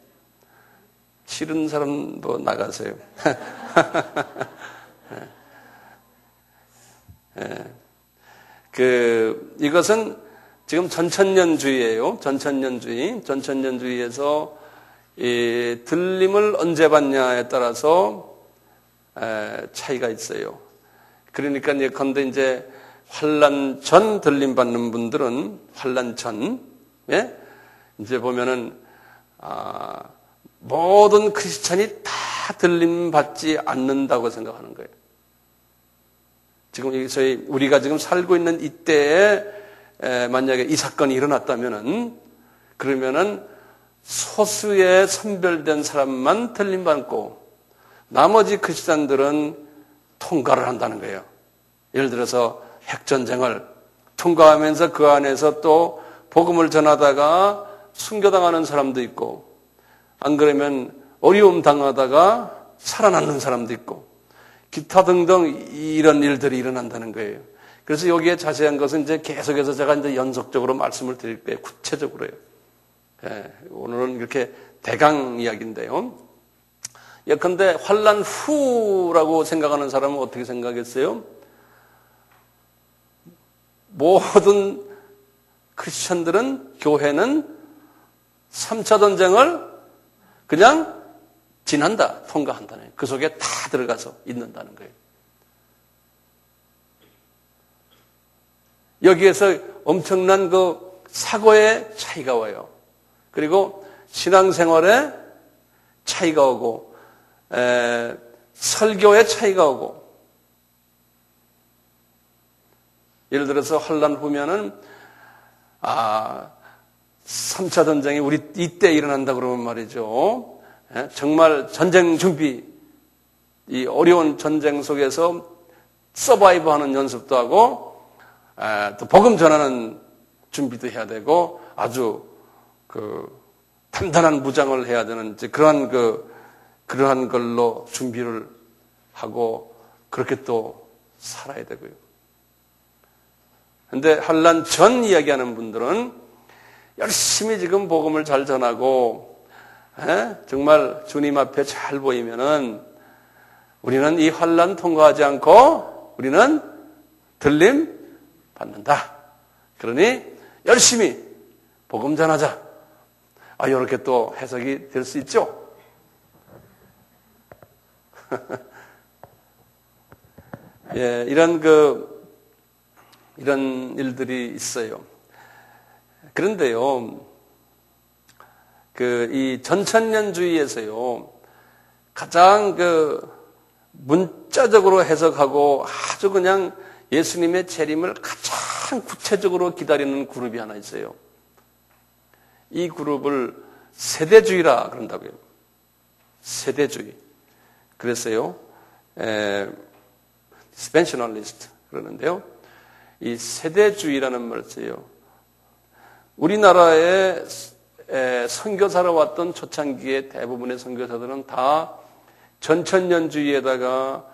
싫은 사람도 나가세요. 이것은 지금 전천년주의예요. 전천년주의에서 이 들림을 언제 받냐에 따라서 차이가 있어요. 그러니까 예컨대 이제 환란 전 들림 받는 분들은 환란 전, 예? 이제 보면은 모든 크리스찬이 다 들림 받지 않는다고 생각하는 거예요. 지금 우리가 지금 살고 있는 이때에 만약에 이 사건이 일어났다면은 그러면은 소수의 선별된 사람만 들림 받고 나머지 크리스찬들은 통과를 한다는 거예요. 예를 들어서 핵전쟁을 통과하면서 그 안에서 또 복음을 전하다가 순교당하는 사람도 있고 안 그러면 어려움 당하다가 살아남는 사람도 있고 기타 등등 이런 일들이 일어난다는 거예요. 그래서 여기에 자세한 것은 이제 계속해서 제가 이제 연속적으로 말씀을 드릴 거예요. 구체적으로요. 예, 오늘은 이렇게 대강 이야기인데요. 예컨대 환란 후라고 생각하는 사람은 어떻게 생각했어요? 모든 크리스천들은 교회는 3차 전쟁을 그냥 지난다, 통과한다는 거예요. 그 속에 다 들어가서 있는다는 거예요. 여기에서 엄청난 그 사고의 차이가 와요. 그리고 신앙생활에 차이가 오고 설교에 차이가 오고 예를 들어서 환란 후면은 3차 전쟁이 우리 이때 일어난다 그러면 말이죠. 정말 전쟁 준비, 이 어려운 전쟁 속에서 서바이브하는 연습도 하고 또 복음 전하는 준비도 해야 되고 아주 단단한 무장을 해야 되는 이제 그러한 걸로 준비를 하고 그렇게 또 살아야 되고요. 그런데 환란 전 이야기하는 분들은 열심히 지금 복음을 잘 전하고 정말 주님 앞에 잘 보이면은 우리는 이 환란 통과하지 않고 우리는 들림 받는다. 그러니 열심히 복음 전하자. 이렇게 또 해석이 될 수 있죠. 예, 이런 일들이 있어요. 그런데요, 이 전천년주의에서요, 가장 문자적으로 해석하고 아주 그냥 예수님의 재림을 가장 구체적으로 기다리는 그룹이 하나 있어요. 이 그룹을 세대주의라 그런다고요. 세대주의. 그랬어요. dispensationalist 그러는데요. 이 세대주의라는 말을 써요. 우리나라에 선교사로 왔던 초창기의 대부분의 선교사들은 다 전천년주의에다가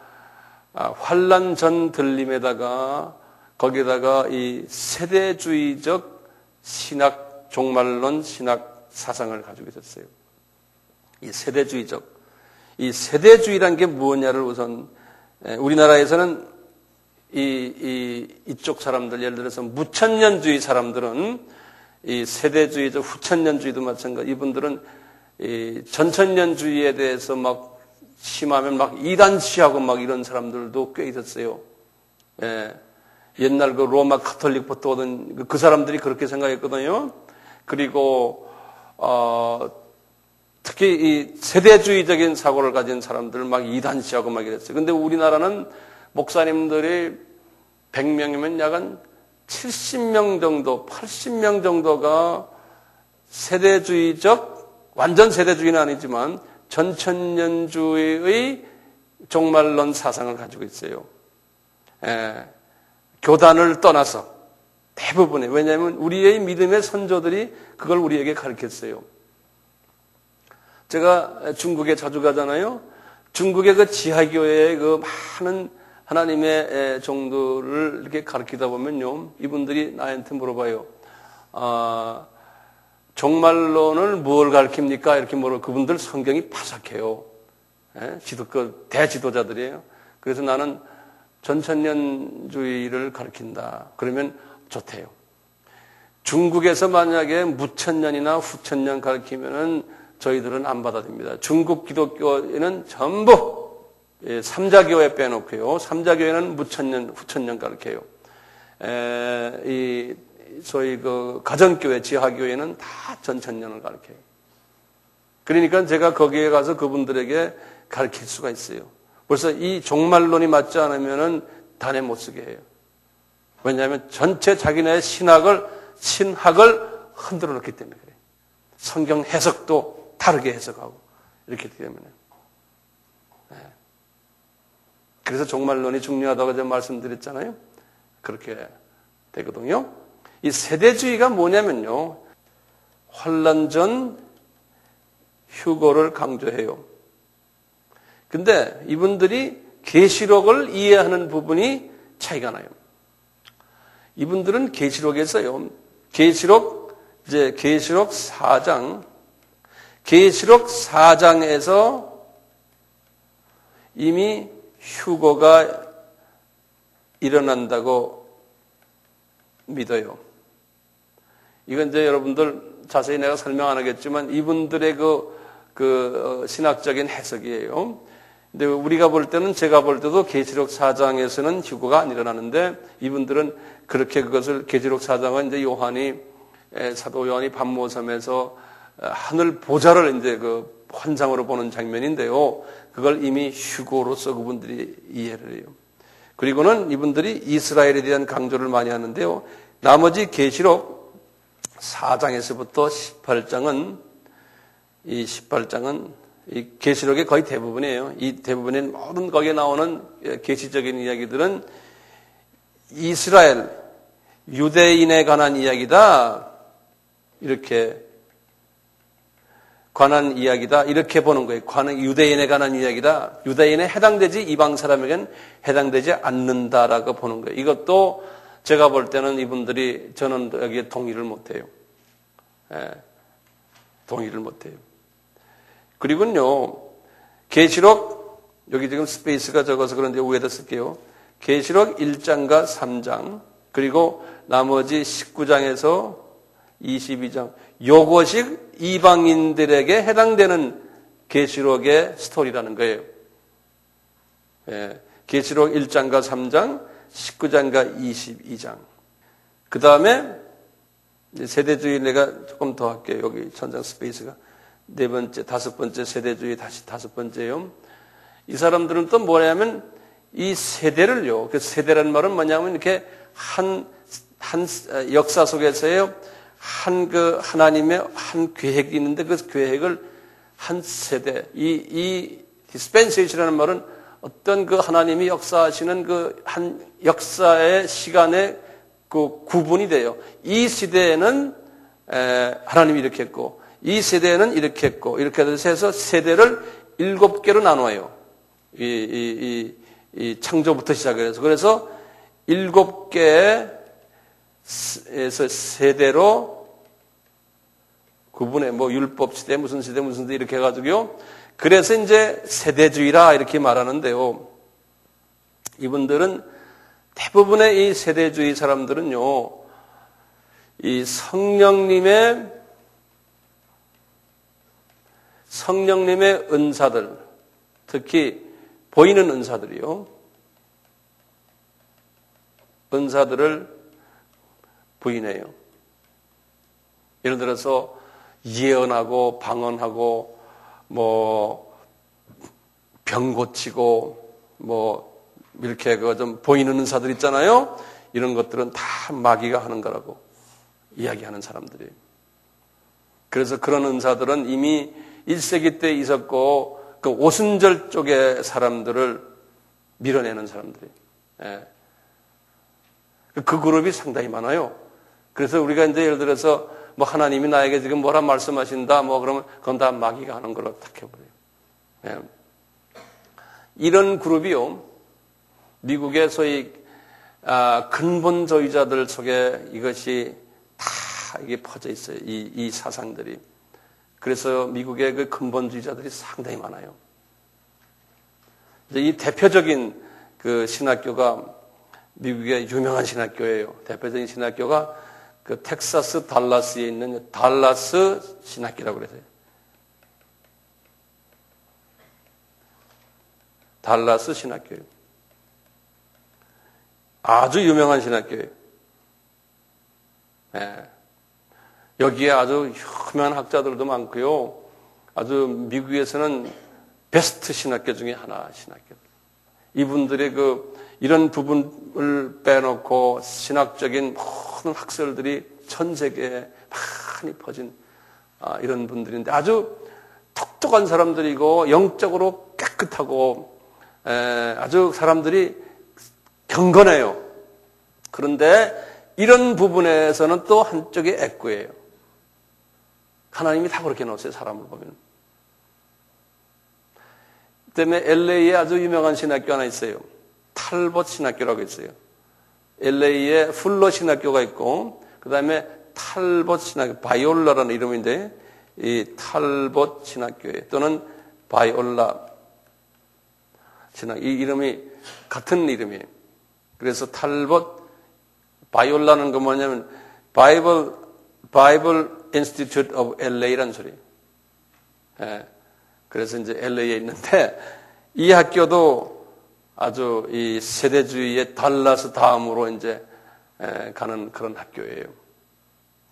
환란 전 들림에다가 거기에다가 이 세대주의적 신학 종말론 신학 사상을 가지고 있었어요. 이 세대주의란 게 무엇냐를 우선 우리나라에서는 이쪽 사람들 예를 들어서 무천년주의 사람들은 이 세대주의적 후천년주의도 마찬가지. 이분들은 이 전천년주의에 대해서 막 심하면 막 이단시하고 막 이런 사람들도 꽤 있었어요. 예. 옛날 로마 카톨릭부터 오던 그 사람들이 그렇게 생각했거든요. 그리고 특히 이 세대주의적인 사고를 가진 사람들 막 이단시하고 막 이랬어요. 근데 우리나라는 목사님들이 100명이면 약간 70명 정도, 80명 정도가 세대주의적, 완전 세대주의는 아니지만 전천년주의의 종말론 사상을 가지고 있어요. 교단을 떠나서 대부분의, 왜냐하면 우리의 믿음의 선조들이 그걸 우리에게 가르쳤어요. 제가 중국에 자주 가잖아요. 중국의 그 지하교회의 그 많은 하나님의 종들을 이렇게 가르치다 보면요. 이분들이 나한테 물어봐요. 종말론을 뭘 가르칩니까? 이렇게 물어. 그분들 성경이 파삭해요. 대지도자들이에요. 그래서 나는 전천년주의를 가르친다. 그러면 좋대요. 중국에서 만약에 무천년이나 후천년 가르치면은 저희들은 안 받아들입니다. 중국 기독교에는 전부 삼자교회 빼놓고요. 삼자교회는 무천년, 후천년 가르쳐요. 저희 가정교회, 지하교회는 다 전천년을 가르쳐요. 그러니까 제가 거기에 가서 그분들에게 가르칠 수가 있어요. 벌써 이 종말론이 맞지 않으면은 단에 못 쓰게 해요. 왜냐하면 전체 자기네 신학을 흔들어 놓기 때문에 그래요. 성경 해석도 다르게 해석하고 이렇게 때문에. 그래서 종말론이 중요하다고 제가 말씀드렸잖아요. 그렇게 되거든요. 이 세대주의가 뭐냐면요. 환란 전 휴거를 강조해요. 근데 이분들이 계시록을 이해하는 부분이 차이가 나요. 이분들은 계시록에서요. 계시록 4장. 계시록 4장에서 이미 휴거가 일어난다고 믿어요. 이건 이제 여러분들 자세히 내가 설명 안 하겠지만 이분들의 신학적인 해석이에요. 근데 우리가 볼 때는 제가 볼 때도 계시록 4장에서는 휴거가 안 일어나는데 이분들은 그렇게 그것을 계시록 4장은 이제 사도 요한이 밤모섬에서 하늘 보좌를 이제 환상으로 보는 장면인데요. 그걸 이미 휴거로서 그분들이 이해를 해요. 그리고는 이분들이 이스라엘에 대한 강조를 많이 하는데요. 나머지 계시록 4장에서부터 18장은 이 계시록의 거의 대부분이에요. 이 대부분의 모든 거기에 나오는 계시적인 이야기들은 이스라엘, 유대인에 관한 이야기다. 이렇게 관한 이야기다. 이렇게 보는 거예요. 유대인에 관한 이야기다. 유대인에 해당되지 이방 사람에게는 해당되지 않는다라고 보는 거예요. 이것도 제가 볼 때는 저는 여기에 동의를 못해요. 동의를 못해요. 그리고는요, 계시록, 여기 지금 스페이스가 적어서 그런데 위에다 쓸게요. 계시록 1장과 3장, 그리고 나머지 19장에서 22장, 요것이 이방인들에게 해당되는 계시록의 스토리라는 거예요. 예, 계시록 1장과 3장, 19장과 22장. 그 다음에 세대주의 내가 조금 더 할게요. 여기 전장 스페이스가. 네 번째, 다섯 번째 세대주의 다시 다섯 번째요. 이 사람들은 또 뭐냐면 이 세대를요. 그 세대라는 말은 뭐냐면 이렇게 한 역사 속에서요. 그 하나님의 한 계획이 있는데 그 계획을 한 세대, 이 dispensation이라는 말은 어떤 그 하나님이 역사하시는 그 한 역사의 시간에 그 구분이 돼요. 이 시대에는 하나님이 이렇게 했고, 이 세대에는 이렇게 했고, 이렇게 해서 세대를 7개로 나눠요. 이 창조부터 시작해서. 그래서 7개의 세대로 구분해. 뭐 율법 시대, 무슨 시대, 무슨 시대 이렇게 해가지고요. 그래서 이제 세대주의라 이렇게 말하는데요. 이분들은 대부분의 이 세대주의 사람들은요, 이 성령님의 은사들, 특히 보이는 은사들이요. 은사들을 부인해요. 예를 들어서 예언하고 방언하고 뭐 병 고치고 뭐 이렇게 그 좀 보이는 은사들 있잖아요. 이런 것들은 다 마귀가 하는 거라고 이야기하는 사람들이에요. 그래서 그런 은사들은 이미 1세기 때 있었고 그 오순절 쪽의 사람들을 밀어내는 사람들이에요. 예. 그 그룹이 상당히 많아요. 그래서 우리가 이제 예를 들어서 뭐 하나님이 나에게 지금 뭐라 말씀하신다 뭐 그러면 그건 다 마귀가 하는 걸로 딱 해버려요. 예. 이런 그룹이요. 미국의 소위 근본주의자들 속에 이것이 다 이게 퍼져 있어요. 이 사상들이. 그래서 미국의 그 근본주의자들이 상당히 많아요. 이제 이 대표적인 그 신학교가 미국의 유명한 신학교예요. 대표적인 신학교가 그 텍사스 달라스에 있는 달라스 신학교라고 그래서요. 달라스 신학교예요. 아주 유명한 신학교예요. 네. 여기에 아주 유명한 학자들도 많고요. 아주 미국에서는 베스트 신학교 중에 하나 신학교. 이분들의 이런 부분을 빼놓고 신학적인 모든 학설들이 전 세계에 많이 퍼진 이런 분들인데 아주 똑똑한 사람들이고 영적으로 깨끗하고 아주 사람들이 경건해요. 그런데 이런 부분에서는 또 한쪽이 애꾸예요. 하나님이 다 그렇게 놓으세요. 사람을 보면. 때문에 LA에 아주 유명한 신학교 하나 있어요. 탈봇 신학교라고 있어요. LA에 풀러 신학교가 있고 그 다음에 탈봇 신학교, 바이올라라는 이름인데 이 탈봇 신학교에 또는 바이올라 신학 이 이름이 같은 이름이에요. 그래서 탈봇 바이올라는 건 뭐냐면 Bible Institute of LA라는 소리예요. 예. 그래서 이제 LA에 있는데 이 학교도 아주 이 세대주의의 달라스 다음으로 이제 가는 그런 학교예요.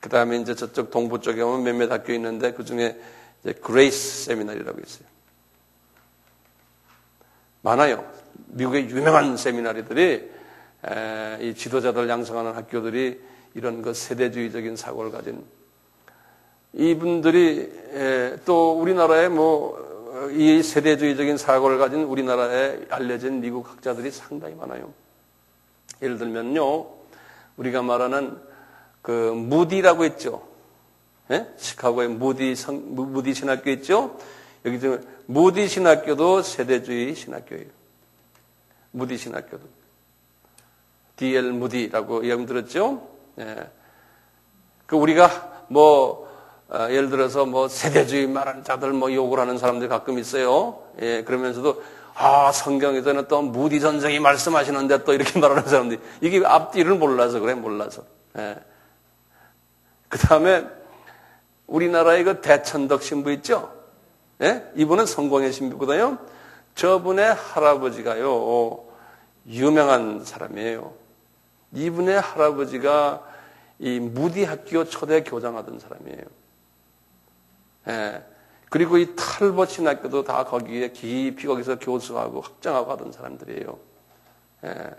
그 다음에 이제 저쪽 동부 쪽에 오면 몇몇 학교 있는데 그 중에 이제 그레이스 세미나리라고 있어요. 많아요. 미국의 유명한 세미나리들이 이 지도자들 양성하는 학교들이 이런 그 세대주의적인 사고를 가진 이분들이 또 우리나라에 이 세대주의적인 사고를 가진 우리나라에 알려진 미국 학자들이 상당히 많아요. 예를 들면요, 우리가 말하는 그 무디라고 있죠. 예? 시카고의 무디 신학교 있죠. 여기 지금 무디 신학교도 세대주의 신학교예요. 무디 신학교도 D.L. 무디라고 이름 들었죠. 예. 그 우리가 예를 들어서 세대주의 말하는 자들 욕을 하는 사람들이 가끔 있어요. 예, 그러면서도 성경에서는 또 무디 선생이 말씀하시는데 또 이렇게 말하는 사람들이, 이게 앞뒤를 몰라서 그래, 몰라서. 예. 그 다음에 우리나라의 그 대천덕 신부 있죠? 예? 이분은 성공의 신부거든요. 저분의 할아버지가요, 유명한 사람이에요. 이분의 할아버지가 이 무디 학교 초대 교장하던 사람이에요. 예. 그리고 이 탈벗 신학교도 다 거기에 깊이 거기서 교수하고 학장하고 하던 사람들이에요. 예.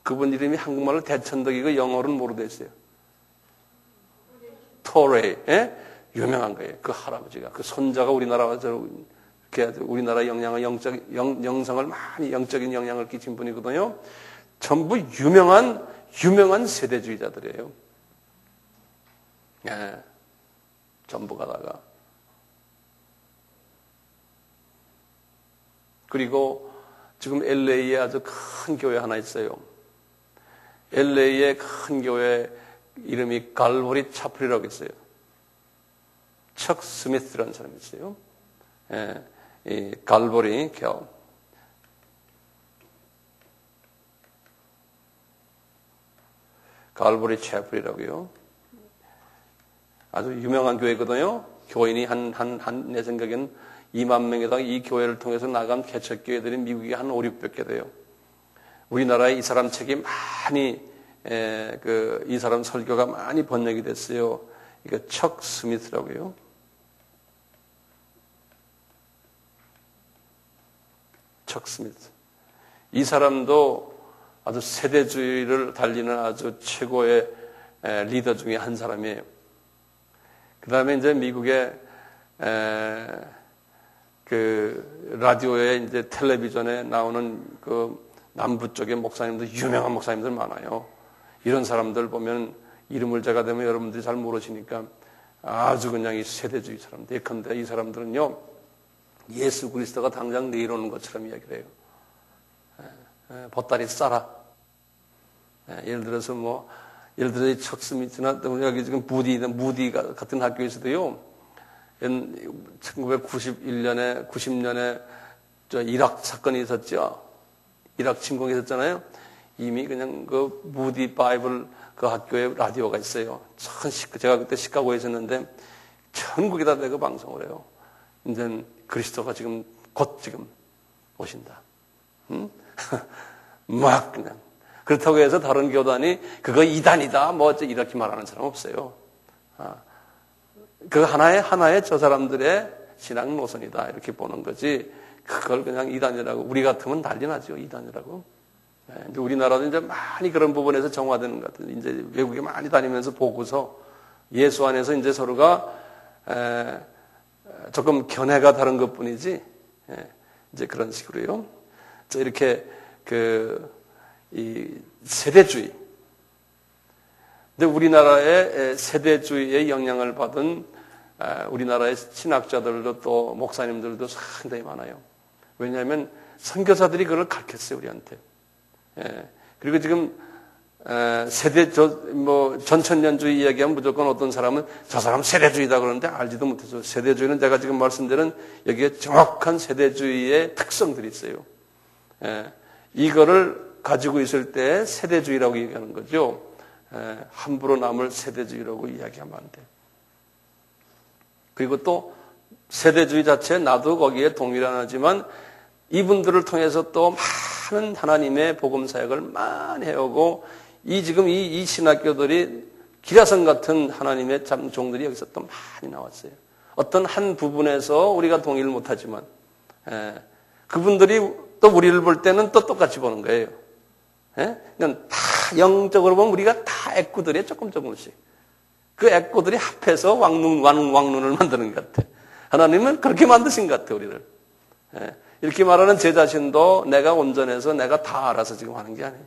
그분 이름이 한국말로 대천덕이고 영어로는 뭐로 됐어요? 토레이. 예? 유명한 거예요. 그 할아버지가. 그 손자가 우리나라 영성을 많이 영적인 영향을 끼친 분이거든요. 전부 유명한 세대주의자들이에요. 예. 전부가 다가. 그리고 지금 LA에 아주 큰 교회 하나 있어요. LA의 큰 교회 이름이 갈보리 차플이라고 있어요. 척 스미스라는 사람이 있어요. 예, 이 갈보리 교. 갈보리 차플이라고요. 아주 유명한 교회거든요. 교인이 내 생각에는 2만 명에다가 이 교회를 통해서 나간 개척교회들이 미국에 한 5, 600개 돼요. 우리나라에 이 사람 책이 많이, 이 사람 설교가 많이 번역이 됐어요. 이거 척 스미스라고요. 척 스미스. 이 사람도 아주 세대주의를 달리는 아주 최고의 리더 중에 한 사람이에요. 그 다음에 이제 미국의 그 라디오에 이제 텔레비전에 나오는 그 남부 쪽의 목사님들, 유명한 목사님들 많아요. 이런 사람들 보면 이름을 제가 대면 여러분들이 잘 모르시니까 아주 그냥 이 세대주의 사람들. 예컨대 이 사람들은요, 예수 그리스도가 당장 내일 오는 것처럼 이야기를 해요. 보따리 싸라. 예를 들어서 이 척스미트나 여기 지금 무디 같은 학교에서도요, 1991년에, 90년에 이락 사건이 있었죠. 이락 침공이 있었잖아요. 이미 그냥 그 무디 바이블 그 학교에 라디오가 있어요. 제가 그때 시카고에 있었는데 전국에다 내가 방송을 해요. 이제 그리스도가 곧 오신다. 응? 막 그냥. 그렇다고 해서 다른 교단이 그거 이단이다 이렇게 말하는 사람 없어요. 그 하나의 저 사람들의 신앙 노선이다 이렇게 보는 거지. 그걸 그냥 이단이라고, 우리 같으면 난리 나죠, 이단이라고. 근데 우리나라도 이제 많이 그런 부분에서 정화되는 것 같아요. 이제 외국에 많이 다니면서 보고서 예수 안에서 이제 서로가 조금 견해가 다른 것 뿐이지, 이제 그런 식으로요. 이렇게 이 세대주의. 근데 우리나라의 세대주의의 영향을 받은 우리나라의 신학자들도 또 목사님들도 상당히 많아요. 왜냐하면 선교사들이 그걸 가르쳤어요, 우리한테. 그리고 지금 전천년주의 이야기하면 무조건 어떤 사람은 저 사람 세대주의다 그러는데 알지도 못해서, 세대주의는 제가 지금 말씀드린 여기에 정확한 세대주의의 특성들이 있어요. 이거를 가지고 있을 때 세대주의라고 얘기하는 거죠. 함부로 남을 세대주의라고 이야기하면 안 돼. 그리고 또 세대주의 자체 나도 거기에 동의를 안 하지만 이분들을 통해서 또 많은 하나님의 복음 사역을 많이 해오고 지금 이 신학교들이 기라성 같은 하나님의 참 종들이 여기서 또 많이 나왔어요. 어떤 한 부분에서 우리가 동의를 못하지만 그분들이 또 우리를 볼 때는 또 똑같이 보는 거예요. 그러니까 다 영적으로 보면 우리가 다 애꾸들이 조금씩. 그 애꾸들이 합해서 왕눈을 만드는 것 같아. 하나님은 그렇게 만드신 것 같아, 우리를. 이렇게 말하는 제 자신도 내가 온전해서 내가 다 알아서 지금 하는 게 아니에요.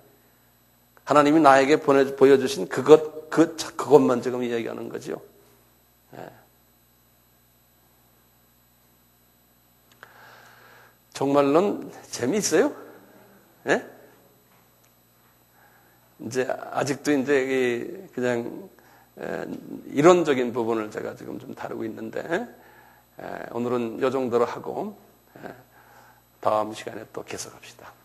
하나님이 나에게 보여주신 그것만 지금 이야기하는 거죠. 정말로는 재미있어요? 이제 아직도 이제 그냥 이론적인 부분을 제가 지금 좀 다루고 있는데 오늘은 이 정도로 하고 다음 시간에 또 계속합시다.